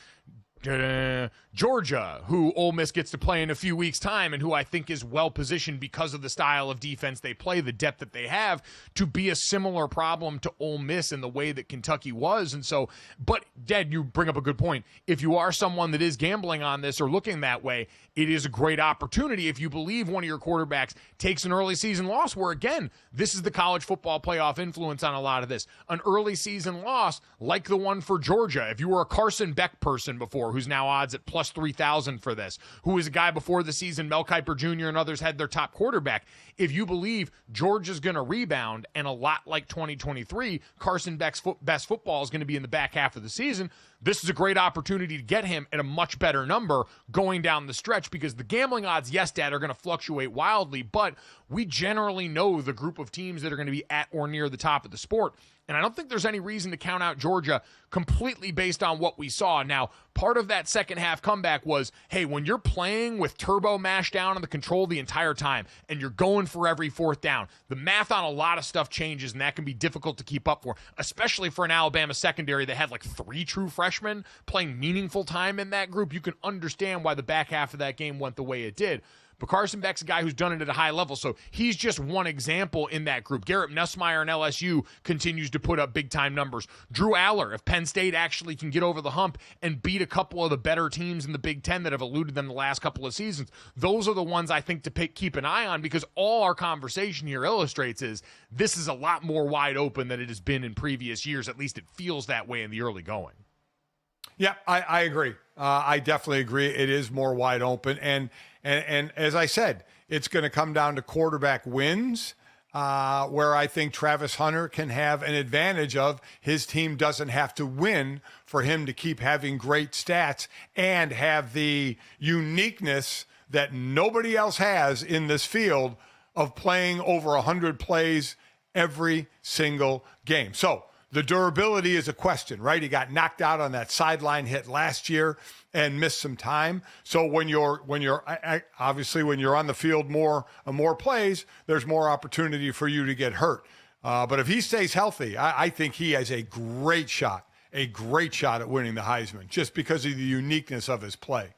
Georgia, who Ole Miss gets to play in a few weeks' time and who I think is well-positioned because of the style of defense they play, the depth that they have, to be a similar problem to Ole Miss in the way that Kentucky was. And so, but, Dad, you bring up a good point. If you are someone that is gambling on this or looking that way, it is a great opportunity if you believe one of your quarterbacks takes an early season loss where, again, this is the college football playoff influence on a lot of this. An early season loss like the one for Georgia. If you were a Carson Beck person before, who's now odds at plus 3,000 for this, who was a guy before the season, Mel Kiper Jr. and others had their top quarterback. If you believe Georgia's going to rebound, and a lot like 2023, Carson Beck's best football is going to be in the back half of the season, this is a great opportunity to get him at a much better number going down the stretch, because the gambling odds, yes, Dad, are going to fluctuate wildly, but we generally know the group of teams that are going to be at or near the top of the sport. And I don't think there's any reason to count out Georgia completely based on what we saw. Now, part of that second half comeback was, hey, when you're playing with turbo mashed down on the control the entire time and you're going for every fourth down, the math on a lot of stuff changes, and that can be difficult to keep up for, especially for an Alabama secondary that had like 3 true freshmen playing meaningful time in that group. You can understand why the back half of that game went the way it did. But Carson Beck's a guy who's done it at a high level, so he's just one example in that group. Garrett Nussmeier and LSU continues to put up big-time numbers. Drew Aller, if Penn State actually can get over the hump and beat a couple of the better teams in the Big Ten that have eluded them the last couple of seasons, those are the ones I think to keep an eye on, because all our conversation here illustrates is this is a lot more wide open than it has been in previous years. At least it feels that way in the early going. Yeah, I agree. I definitely agree. It is more wide open. And as I said, it's going to come down to quarterback wins, where I think Travis Hunter can have an advantage of his team doesn't have to win for him to keep having great stats and have the uniqueness that nobody else has in this field of playing over 100 plays every single game. So the durability is a question, right? He got knocked out on that sideline hit last year and missed some time. So when you're obviously when you're on the field more plays, there's more opportunity for you to get hurt. But if he stays healthy, I think he has a great shot at winning the Heisman just because of the uniqueness of his play.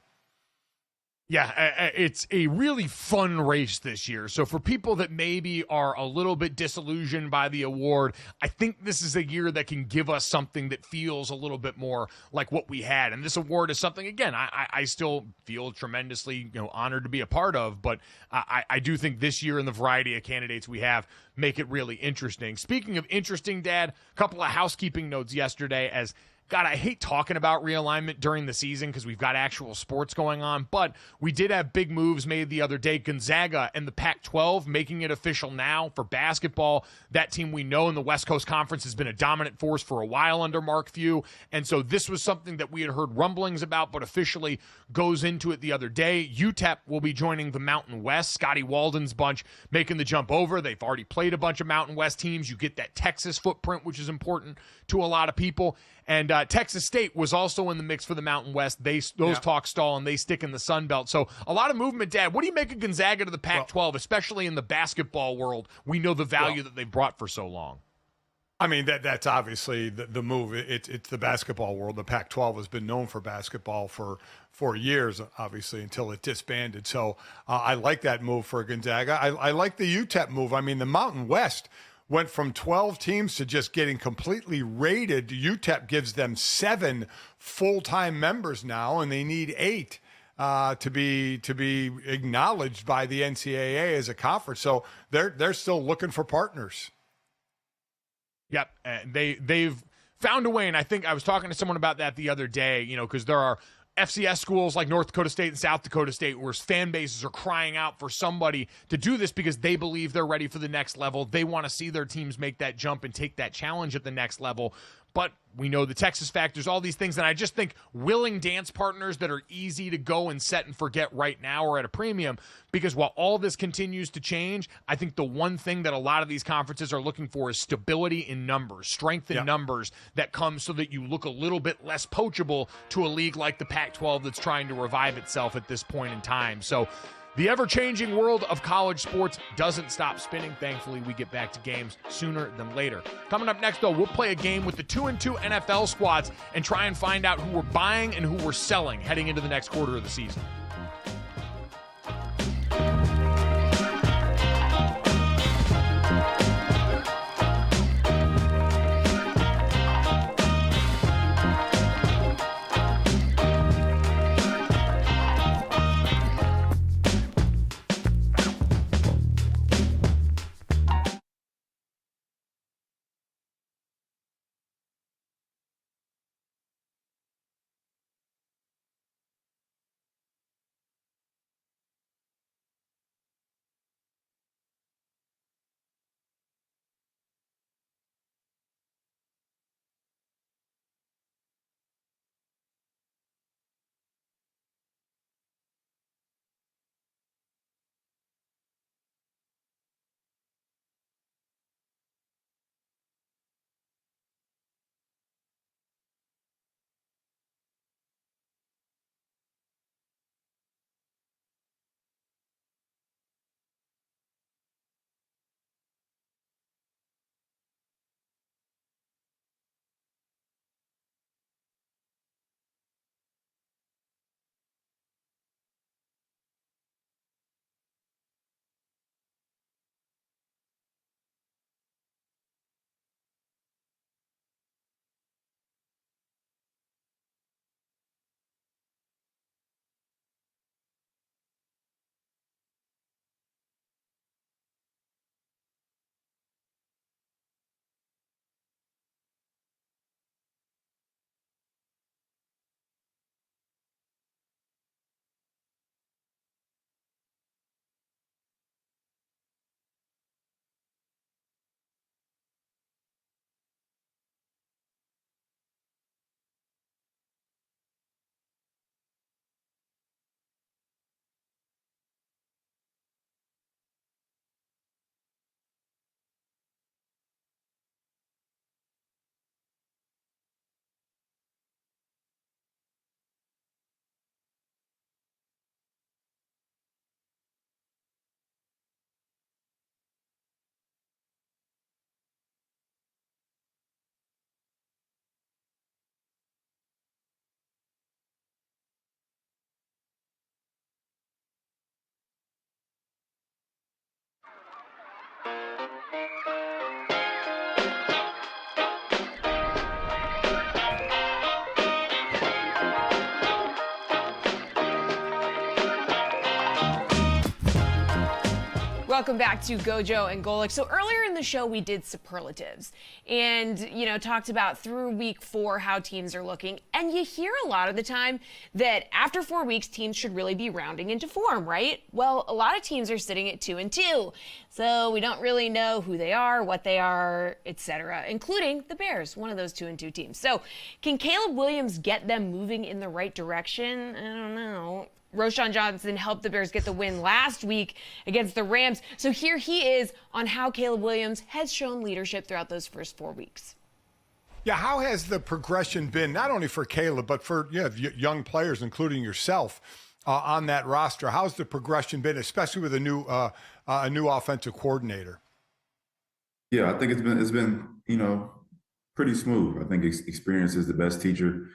Yeah, it's a really fun race this year. So for people that maybe are a little bit disillusioned by the award, I think this is a year that can give us something that feels a little bit more like what we had. And this award is something, again, I still feel tremendously honored to be a part of, but I do think this year and the variety of candidates we have make it really interesting. Speaking of interesting, Dad, a couple of housekeeping notes yesterday as God, I hate talking about realignment during the season because we've got actual sports going on, but we did have big moves made the other day. Gonzaga and the Pac-12 making it official now for basketball. That team we know in the West Coast Conference has been a dominant force for a while under Mark Few, and so this was something that we had heard rumblings about, but officially goes into it the other day. UTEP will be joining the Mountain West. Scotty Walden's bunch making the jump over. They've already played a bunch of Mountain West teams. You get that Texas footprint, which is important to a lot of people. And Texas State was also in the mix for the Mountain West. Those talks stall, and they stick in the Sun Belt. So a lot of movement, Dad. What do you make of Gonzaga to the Pac-12, especially in the basketball world? We know the value that they've brought for so long. I mean, that's obviously the move. It's the basketball world. The Pac-12 has been known for basketball for years, obviously, until it disbanded. So I like that move for Gonzaga. I like the UTEP move. I mean, the Mountain West went from 12 teams to just getting completely raided. UTEP gives them 7 full-time members now, and they need 8 to be acknowledged by the NCAA as a conference. So they're still looking for partners. Yep, they've found a way, and I think I was talking to someone about that the other day, because there are FCS schools like North Dakota State and South Dakota State where fan bases are crying out for somebody to do this because they believe they're ready for the next level. They want to see their teams make that jump and take that challenge at the next level. But we know the Texas factors, all these things, and I just think willing dance partners that are easy to go and set and forget right now are at a premium, because while all this continues to change, I think the one thing that a lot of these conferences are looking for is stability in numbers, strength in numbers that comes so that you look a little bit less poachable to a league like the Pac-12 that's trying to revive itself at this point in time. So The ever-changing world of college sports doesn't stop spinning. Thankfully, we get back to games sooner than later. Coming up next, though, we'll play a game with the 2-2 NFL squads and try and find out who we're buying and who we're selling heading into the next quarter of the season. Welcome back to GoJo and Golic. So earlier in the show, we did superlatives and, talked about through week 4 how teams are looking. And you hear a lot of the time that after 4 weeks, teams should really be rounding into form, right? Well, a lot of teams are sitting at 2-2. So we don't really know who they are, what they are, etc., including the Bears, one of those 2-2 teams. So can Caleb Williams get them moving in the right direction? I don't know. Roschon Johnson helped the Bears get the win last week against the Rams. So here he is on how Caleb Williams has shown leadership throughout those first 4 weeks. Yeah, how has the progression been, not only for Caleb, but for young players, including yourself, on that roster? How's the progression been, especially with a new offensive coordinator? Yeah, I think it's been pretty smooth. I think experience is the best teacher,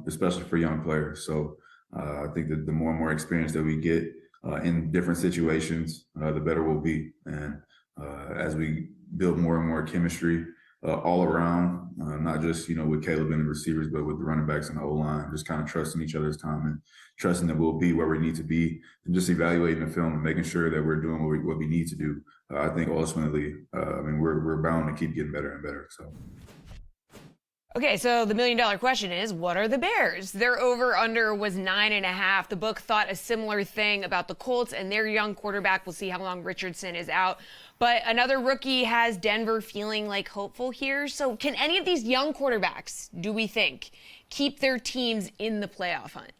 especially for young players. So I think that the more and more experience that we get in different situations, the better we'll be. And as we build more and more chemistry all around, not just, with Caleb and the receivers, but with the running backs and the O-line, just kind of trusting each other's time and trusting that we'll be where we need to be and just evaluating the film and making sure that we're doing what we need to do. I think ultimately, we're bound to keep getting better and better. So. Okay, so the $1 million question is, what are the Bears? Their over-under was 9.5. The book thought a similar thing about the Colts and their young quarterback. We'll see how long Richardson is out. But another rookie has Denver feeling like hopeful here. So can any of these young quarterbacks, do we think, keep their teams in the playoff hunt?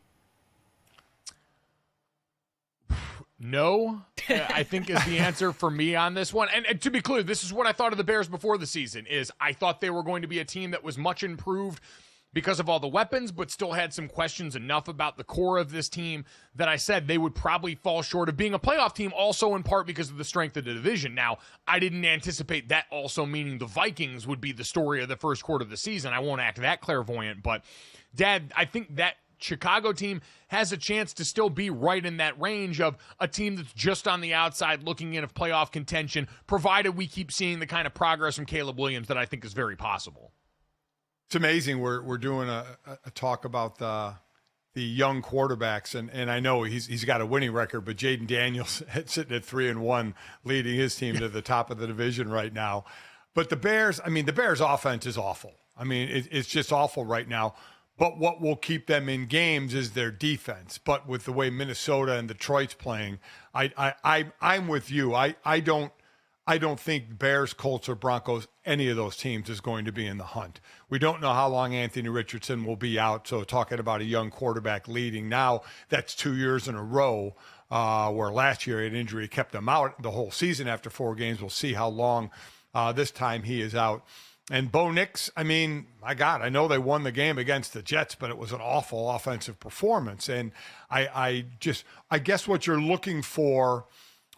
No, I think is the answer for me on this one. And to be clear, this is what I thought of the Bears before the season. Is I thought they were going to be a team that was much improved because of all the weapons, but still had some questions enough about the core of this team that I said they would probably fall short of being a playoff team, also in part because of the strength of the division. Now, I didn't anticipate that also meaning the Vikings would be the story of the first quarter of the season. I won't act that clairvoyant, but Dad, I think that Chicago team has a chance to still be right in that range of a team that's just on the outside looking in of playoff contention, provided we keep seeing the kind of progress from Caleb Williams that I think is very possible. It's amazing. We're doing a talk about the young quarterbacks, and I know he's got a winning record, but Jaden Daniels sitting at 3-1, leading his team to the top of the division right now. But the Bears offense is awful. I mean, it's just awful right now. But what will keep them in games is their defense. But with the way Minnesota and Detroit's playing, I'm with you. I don't think Bears, Colts, or Broncos, any of those teams is going to be in the hunt. We don't know how long Anthony Richardson will be out. So talking about a young quarterback leading now, that's 2 years in a row, where last year an injury kept him out the whole season after 4 games. We'll see how long this time he is out. And Bo Nix, I mean, my God, I know they won the game against the Jets, but it was an awful offensive performance. And I guess what you're looking for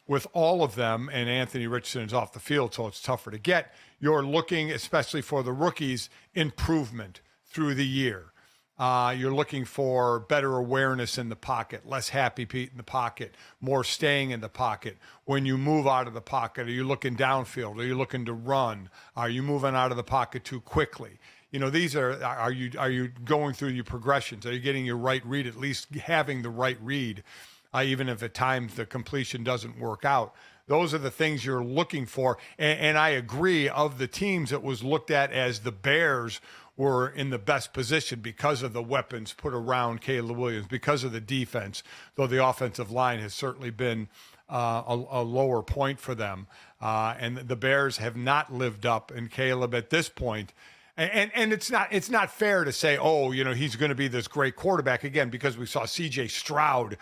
with all of them, and Anthony Richardson is off the field, so it's tougher to get, you're looking, especially for the rookies, improvement through the year. You're looking for better awareness in the pocket, less happy Pete in the pocket, more staying in the pocket. When you move out of the pocket, are you looking downfield? Are you looking to run? Are you moving out of the pocket too quickly? You know, these are you going through your progressions? Are you getting your right read, at least having the right read, even if at times the completion doesn't work out? Those are the things you're looking for. And I agree, of the teams, it was looked at as the Bears were in the best position because of the weapons put around Caleb Williams, because of the defense, though the offensive line has certainly been a lower point for them. And the Bears have not lived up, and Caleb at this point, and it's not fair to say, oh, you know, he's going to be this great quarterback again, because we saw C.J. Stroud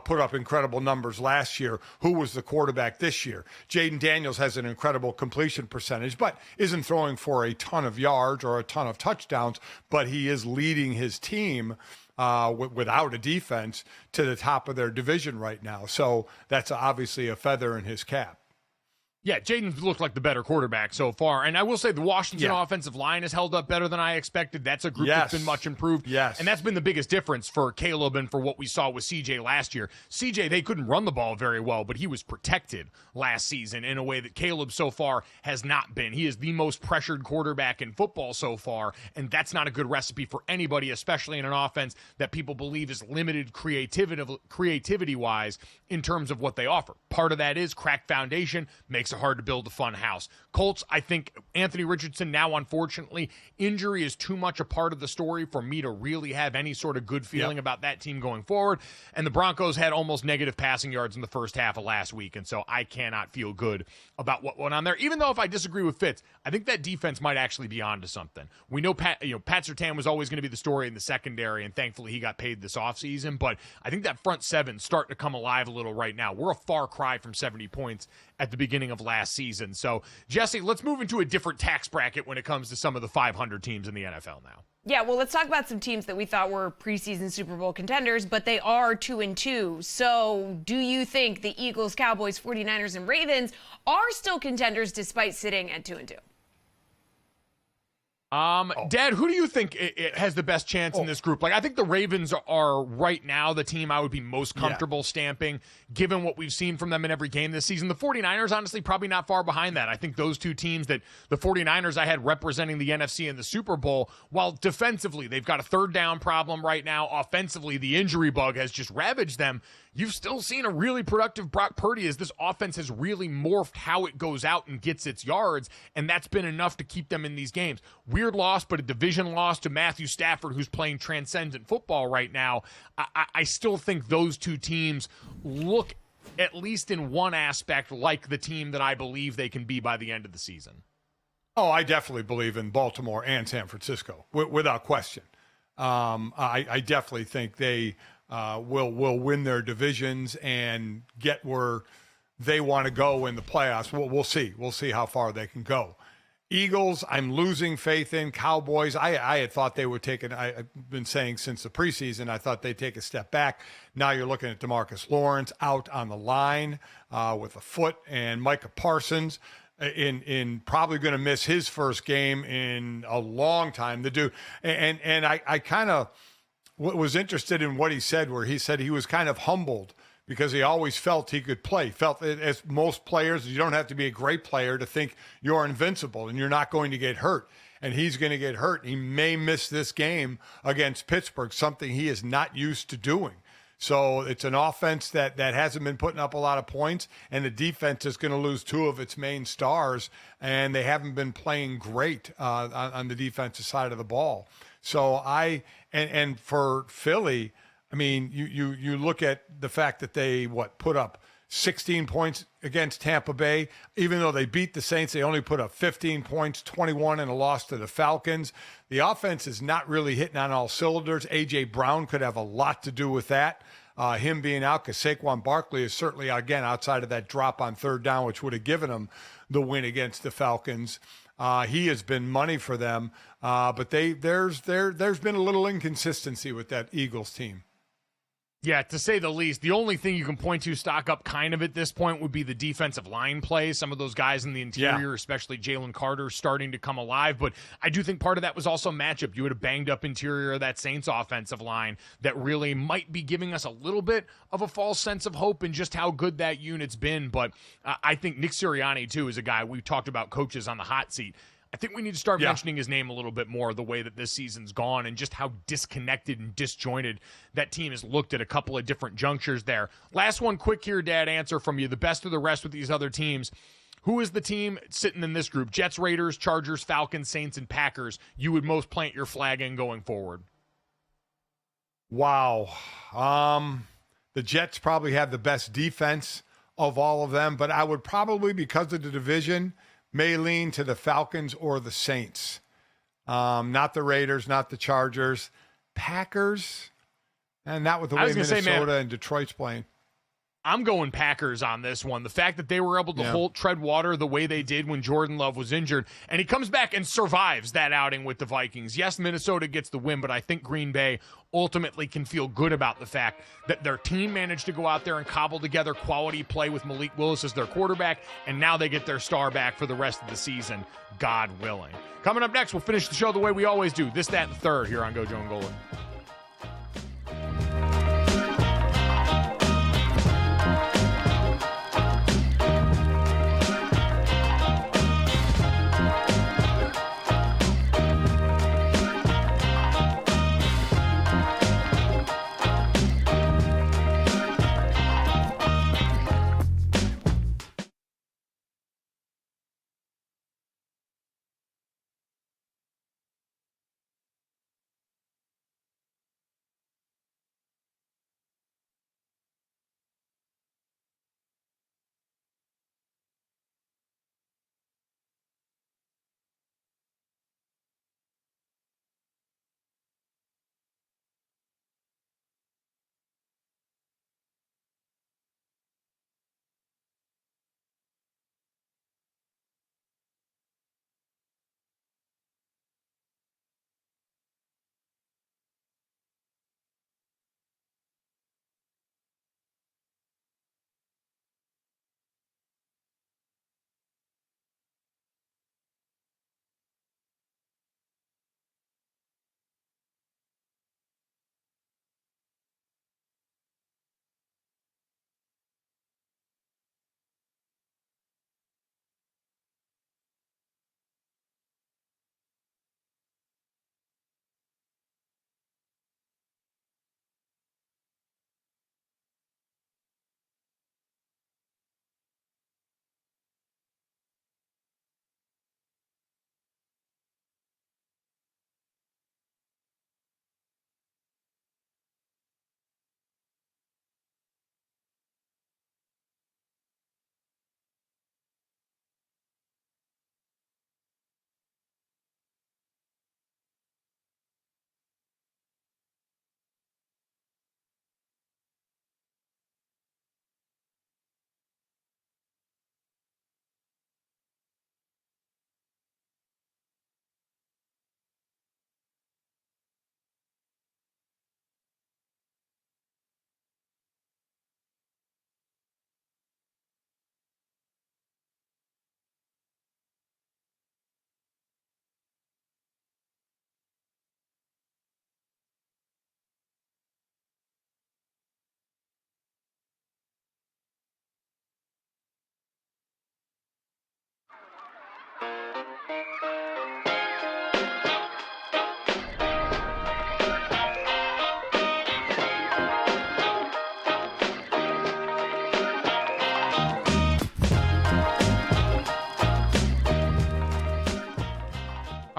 put up incredible numbers last year. Who was the quarterback this year? Jaden Daniels has an incredible completion percentage, but isn't throwing for a ton of yards or a ton of touchdowns, but he is leading his team without a defense to the top of their division right now. So that's obviously a feather in his cap. Yeah, Jaden's looked like the better quarterback so far. And I will say the Washington offensive line has held up better than I expected. That's a group that's been much improved. Yes. And that's been the biggest difference for Caleb and for what we saw with CJ last year. CJ, they couldn't run the ball very well, but he was protected last season in a way that Caleb so far has not been. He is the most pressured quarterback in football so far, and that's not a good recipe for anybody, especially in an offense that people believe is limited creativity-wise in terms of what they offer. Part of that is cracked foundation, makes it hard to build a fun house. Colts, I think Anthony Richardson now, unfortunately, injury is too much a part of the story for me to really have any sort of good feeling about that team going forward. And the Broncos had almost negative passing yards in the first half of last week, and so I cannot feel good about what went on there. Even though if I disagree with Fitz, I think that defense might actually be onto something. We know Pat Surtain was always going to be the story in the secondary, and thankfully he got paid this offseason, but I think that front seven's starting to come alive a little right now. We're a far cry from 70 points at the beginning of last season. So, Jesse, let's move into a different tax bracket when it comes to some of the 500 teams in the NFL now. Yeah, well, let's talk about some teams that we thought were preseason Super Bowl contenders, but they are 2-2. So do you think the Eagles, Cowboys, 49ers, and Ravens are still contenders despite sitting at 2-2? Dad, who do you think it has the best chance in this group? Like, I think the Ravens are right now the team I would be most comfortable stamping, given what we've seen from them in every game this season. The 49ers, honestly, probably not far behind that. I think those two teams, that the 49ers I had representing the NFC in the Super Bowl, while defensively they've got a third down problem right now, offensively the injury bug has just ravaged them. You've still seen a really productive Brock Purdy as this offense has really morphed how it goes out and gets its yards, and that's been enough to keep them in these games. Weird loss, but a division loss to Matthew Stafford, who's playing transcendent football right now. I still think those two teams look, at least in one aspect, like the team that I believe they can be by the end of the season. Oh, I definitely believe in Baltimore and San Francisco, without question. I definitely think they will win their divisions and get where they want to go in the playoffs. We'll see. We'll see how far they can go. Eagles, I'm losing faith in. Cowboys, I had thought they would take I've been saying since the preseason, I thought they'd take a step back. Now you're looking at DeMarcus Lawrence out on the line with a foot, and Micah Parsons in probably going to miss his first game in a long time. The dude, and I kind of was interested in what he said, where he said he was kind of humbled because he always felt he could play. Felt, as most players, you don't have to be a great player to think you're invincible and you're not going to get hurt. And he's going to get hurt. He may miss this game against Pittsburgh, something he is not used to doing. So it's an offense that hasn't been putting up a lot of points, and the defense is going to lose two of its main stars, and they haven't been playing great on the defensive side of the ball. So and for Philly, I mean, you look at the fact that they put up 16 points against Tampa Bay. Even though they beat the Saints, they only put up 15 points, 21 in a loss to the Falcons. The offense is not really hitting on all cylinders. A.J. Brown could have a lot to do with that. Him being out, because Saquon Barkley is certainly, again, outside of that drop on third down, which would have given them the win against the Falcons. He has been money for them, but there's been a little inconsistency with that Eagles team. Yeah, to say the least. The only thing you can point to stock up kind of at this point would be the defensive line play. Some of those guys in the interior, especially Jalen Carter, starting to come alive. But I do think part of that was also matchup. You had a banged up interior of that Saints offensive line that really might be giving us a little bit of a false sense of hope in just how good that unit's been. But I think Nick Sirianni, too, is a guy we talked about coaches on the hot seat. I think we need to start mentioning his name a little bit more, the way that this season's gone and just how disconnected and disjointed that team has looked at a couple of different junctures there. Last one, quick here, Dad, answer from you. The best of the rest with these other teams. Who is the team sitting in this group? Jets, Raiders, Chargers, Falcons, Saints, and Packers you would most plant your flag in going forward? Wow. The Jets probably have the best defense of all of them, but I would probably, because of the division, may lean to the Falcons or the Saints. Not the Raiders, not the Chargers. Packers, and not with the way Minnesota and Detroit's playing. I'm going Packers on this one. The fact that they were able to tread water the way they did when Jordan Love was injured, and he comes back and survives that outing with the Vikings. Yes, Minnesota gets the win, but I think Green Bay ultimately can feel good about the fact that their team managed to go out there and cobble together quality play with Malik Willis as their quarterback, and now they get their star back for the rest of the season, God willing. Coming up next, we'll finish the show the way we always do. This, that, and the third here on GoJo and Golic.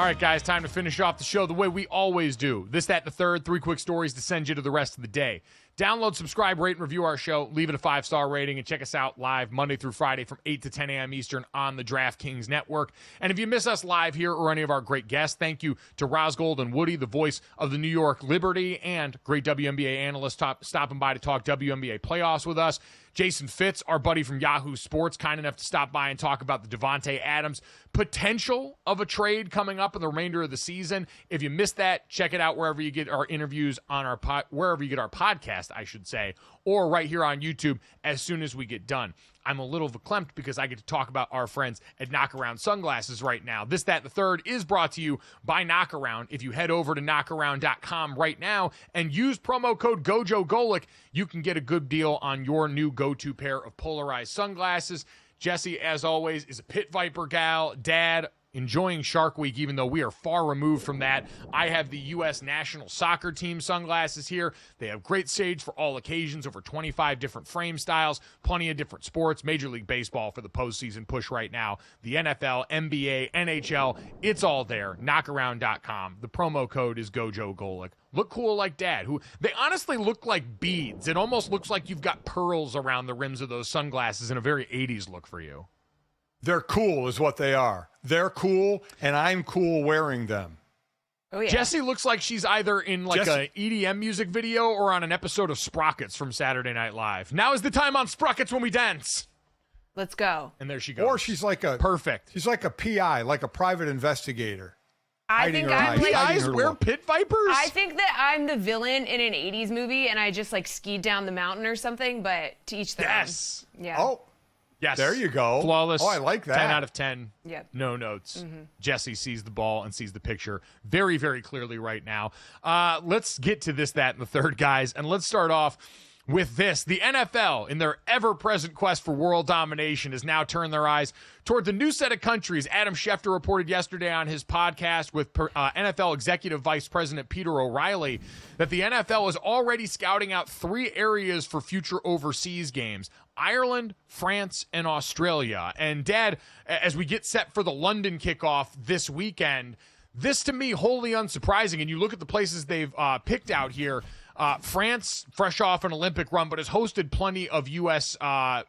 All right, guys, time to finish off the show the way we always do. This, that, the third, 3 quick stories to send you to the rest of the day. Download, subscribe, rate, and review our show. Leave it a 5-star rating and check us out live Monday through Friday from 8 to 10 a.m. Eastern on the DraftKings Network. And if you miss us live here or any of our great guests, thank you to Ros Gold-Onwude, the voice of the New York Liberty, and great WNBA analyst stopping by to talk WNBA playoffs with us. Jason Fitz, our buddy from Yahoo Sports, kind enough to stop by and talk about the Devonte Adams potential of a trade coming up in the remainder of the season. If you missed that, check it out wherever you get our interviews on our wherever you get our podcast, I should say, or right here on YouTube as soon as we get done. I'm a little verklempt because I get to talk about our friends at Knockaround Sunglasses right now. This, that, the third is brought to you by Knockaround. If you head over to knockaround.com right now and use promo code GoJo Golic, you can get a good deal on your new go-to pair of polarized sunglasses. Jesse, as always, is a Pit Viper gal, dad, enjoying Shark Week, even though we are far removed from that. I have the U.S. national soccer team sunglasses here. They have great shades for all occasions, over 25 different frame styles, plenty of different sports, Major League Baseball for the postseason push right now, the NFL, NBA, NHL, it's all there, knockaround.com. The promo code is GoJo Golic. Look cool like dad, who they honestly look like beads. It almost looks like you've got pearls around the rims of those sunglasses in a very 80s look for you. They're cool is what they are. They're cool, and I'm cool wearing them. Oh, yeah. Jessie looks like she's either in like a EDM music video or on an episode of Sprockets from Saturday Night Live. Now is the time on Sprockets when we dance. Let's go. And there she goes. Or she's like a perfect. She's like a PI, like a private investigator. I think I'm like PIs wear pit vipers. I think that I'm the villain in an 80s movie and I just like skied down the mountain or something, but to each their own. Yes. Yeah. Oh. Yes. There you go. Flawless. Oh, I like that. 10 out of 10. Yep. No notes. Mm-hmm. Jessie sees the ball and sees the picture very, very clearly right now. Let's get to this, that, and the third, guys. And let's start off with this. The NFL, in their ever-present quest for world domination, has now turned their eyes toward the new set of countries. Adam Schefter reported yesterday on his podcast with NFL Executive Vice President Peter O'Reilly that the NFL is already scouting out 3 areas for future overseas games: Ireland, France, and Australia. And Dad, as we get set for the London kickoff this weekend, this to me wholly unsurprising. And you look at the places they've picked out here. France, fresh off an Olympic run, but has hosted plenty of U.S.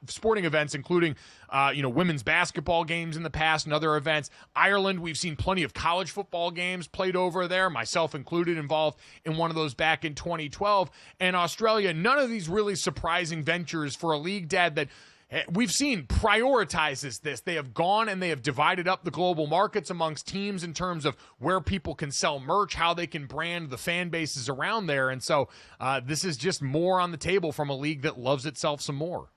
Sporting events, including, women's basketball games in the past and other events. Ireland, we've seen plenty of college football games played over there, myself included, involved in one of those back in 2012. And Australia, none of these really surprising ventures for a league, Dad, that we've seen prioritizes this. They have gone and they have divided up the global markets amongst teams in terms of where people can sell merch, how they can brand the fan bases around there. And so this is just more on the table from a league that loves itself some more.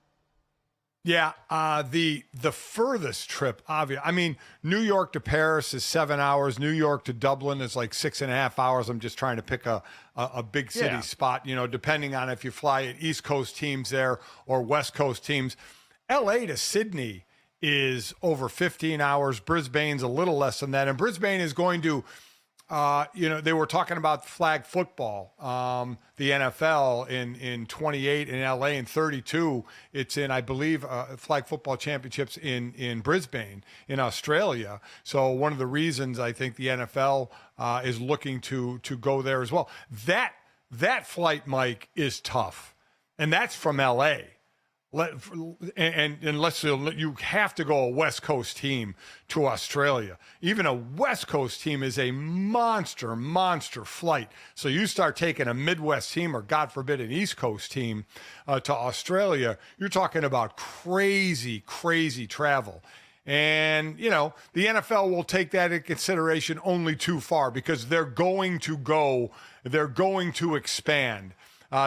Yeah, the furthest trip, obvious. I mean, New York to Paris is 7 hours. New York to Dublin is like 6.5 hours. I'm just trying to pick a big city spot, depending on if you fly at East Coast teams there or West Coast teams. LA to Sydney is over 15 hours. Brisbane's a little less than that. And Brisbane is going to, they were talking about flag football, the NFL in 28 in LA, and 32 it's in, I believe, flag football championships in Brisbane in Australia. So one of the reasons I think the NFL is looking to go there as well. That flight, Mike, is tough. And that's from LA. And unless you have to go a West Coast team to Australia. Even a West Coast team is a monster flight. So you start taking a Midwest team or, God forbid, an East Coast team to Australia, you're talking about crazy travel. And, the NFL will take that into consideration only too far because they're going to expand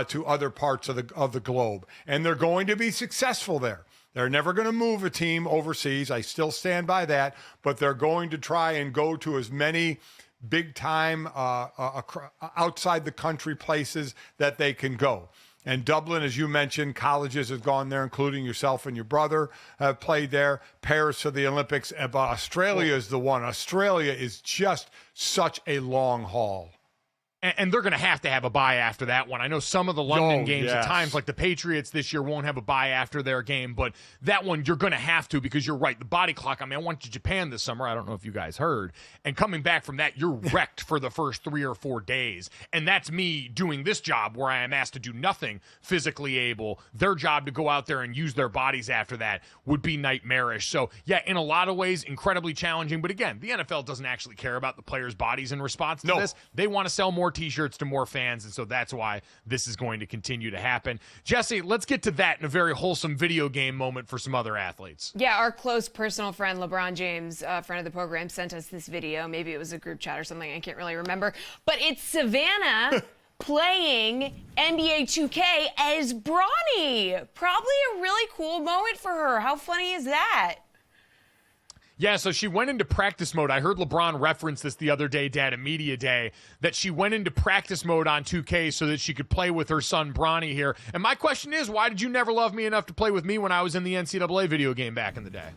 to other parts of the globe, and they're going to be successful there. They're never going to move a team overseas. I still stand by that, but they're going to try and go to as many big-time outside the country places that they can go. And Dublin, as you mentioned, colleges have gone there, including yourself and your brother have played there. Paris for the Olympics. But Australia is the one. Australia is just such a long haul. And they're going to have a bye after that one. I know some of the London games at yes. times, like the Patriots this year, won't have a bye after their game, but that one you're going to have to because you're right. The body clock, I mean, I went to Japan this summer. I don't know if you guys heard. And coming back from that, you're wrecked for the first 3 or 4 days. And that's me doing this job where I am asked to do nothing physically able. Their job to go out there and use their bodies after that would be nightmarish. So, yeah, in a lot of ways, incredibly challenging. But again, the NFL doesn't actually care about the players' bodies in response to this. They want to sell more T-shirts to more fans, and so that's why this is going to continue to happen. Jesse, let's get to that in a very wholesome video game moment for some other athletes. Yeah, our close personal friend LeBron James, friend of the program, sent us this video. Maybe it was a group chat or something. I can't really remember. But it's Savannah playing NBA 2K as Bronny. Probably a really cool moment for her. How funny is that? Yeah, so she went into practice mode. I heard LeBron reference this the other day, Dad, at Media Day, that she went into practice mode on 2K so that she could play with her son, Bronny, here. And my question is, why did you never love me enough to play with me when I was in the NCAA video game back in the day?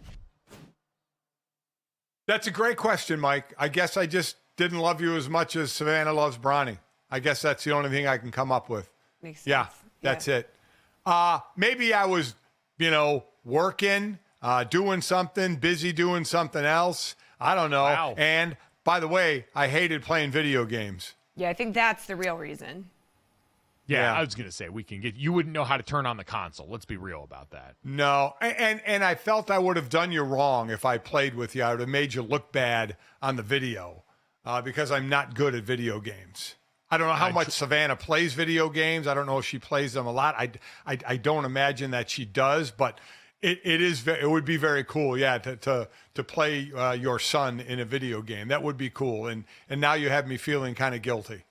That's a great question, Mike. I guess I just didn't love you as much as Savannah loves Bronny. I guess that's the only thing I can come up with. Makes sense. Yeah, that's it. Maybe I was, working, doing something, busy doing something else. I don't know. Wow. And by the way, I hated playing video games. Yeah, I think that's the real reason. Yeah, I was going to say, you wouldn't know how to turn on the console. Let's be real about that. No, and I felt I would have done you wrong if I played with you. I would have made you look bad on the video because I'm not good at video games. I don't know how much Savannah plays video games. I don't know if she plays them a lot. I don't imagine that she does, but it would be very cool, to play your son in a video game. That would be cool. And now you have me feeling kind of guilty.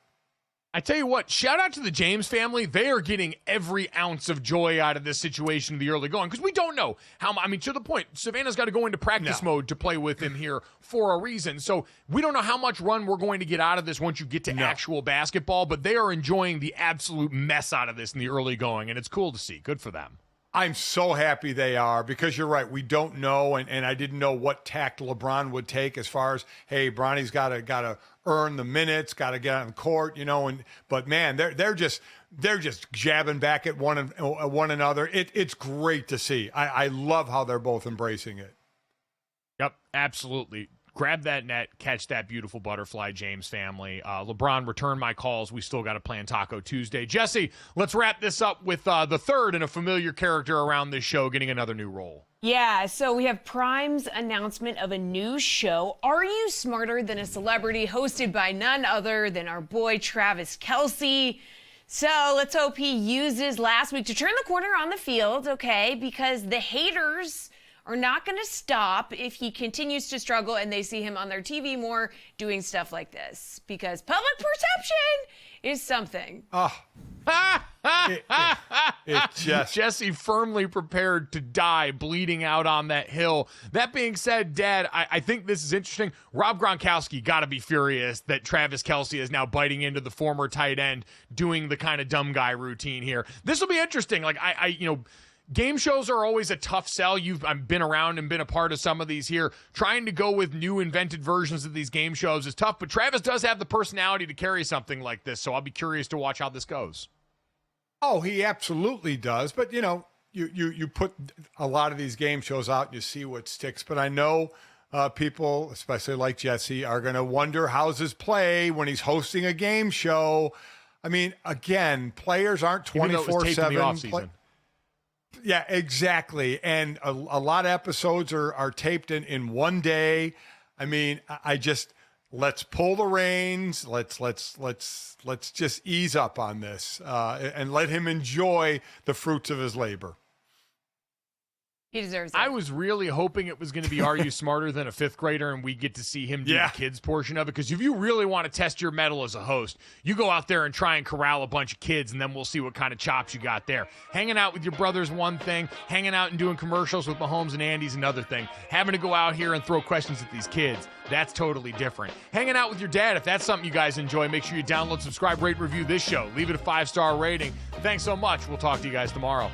I tell you what, shout out to the James family. They are getting every ounce of joy out of this situation in the early going because we don't know how. I mean, to the point, Savannah's got to go into practice mode to play with him here for a reason. So we don't know how much run we're going to get out of this once you get to actual basketball, but they are enjoying the absolute mess out of this in the early going, and it's cool to see. Good for them. I'm so happy they are because you're right. We don't know, and I didn't know what tact LeBron would take as far as, hey, Bronny's got to earn the minutes, got to get on the court, but man, they're just jabbing back at one another. It's great to see. I love how they're both embracing it. Yep, absolutely. Grab that net, catch that beautiful butterfly, James family. LeBron, return my calls. We still got to plan Taco Tuesday. Jesse, let's wrap this up with the third and a familiar character around this show getting another new role. Yeah, so we have Prime's announcement of a new show, Are You Smarter Than a Celebrity?, hosted by none other than our boy Travis Kelce. So let's hope he uses last week to turn the corner on the field, okay, because the haters are not going to stop if he continues to struggle and they see him on their TV more doing stuff like this, because public perception is something. Jesse firmly prepared to die bleeding out on that hill. That being said, Dad, I think this is interesting. Rob Gronkowski got to be furious that Travis Kelce is now biting into the former tight end doing the kind of dumb guy routine here. This will be interesting. Like game shows are always a tough sell. I've been around and been a part of some of these here. Trying to go with new invented versions of these game shows is tough, but Travis does have the personality to carry something like this, so I'll be curious to watch how this goes. Oh, he absolutely does. But, you put a lot of these game shows out and you see what sticks. But I know people, especially like Jesse, are going to wonder how's his play when he's hosting a game show. I mean, again, players aren't 24/7. Yeah, exactly. And a lot of episodes are taped in one day. I mean, let's pull the reins. Let's just ease up on this and let him enjoy the fruits of his labor. He deserves it. I was really hoping it was going to be Are You Smarter Than a Fifth Grader, and we get to see him do the kids portion of it, because if you really want to test your mettle as a host, you go out there and try and corral a bunch of kids, and then we'll see what kind of chops you got there. Hanging out with your brother's one thing. Hanging out and doing commercials with Mahomes and Andy's another thing. Having to go out here and throw questions at these kids, that's totally different. Hanging out with your dad, if that's something you guys enjoy, make sure you download, subscribe, rate, review this show. Leave it a 5-star rating. Thanks so much. We'll talk to you guys tomorrow.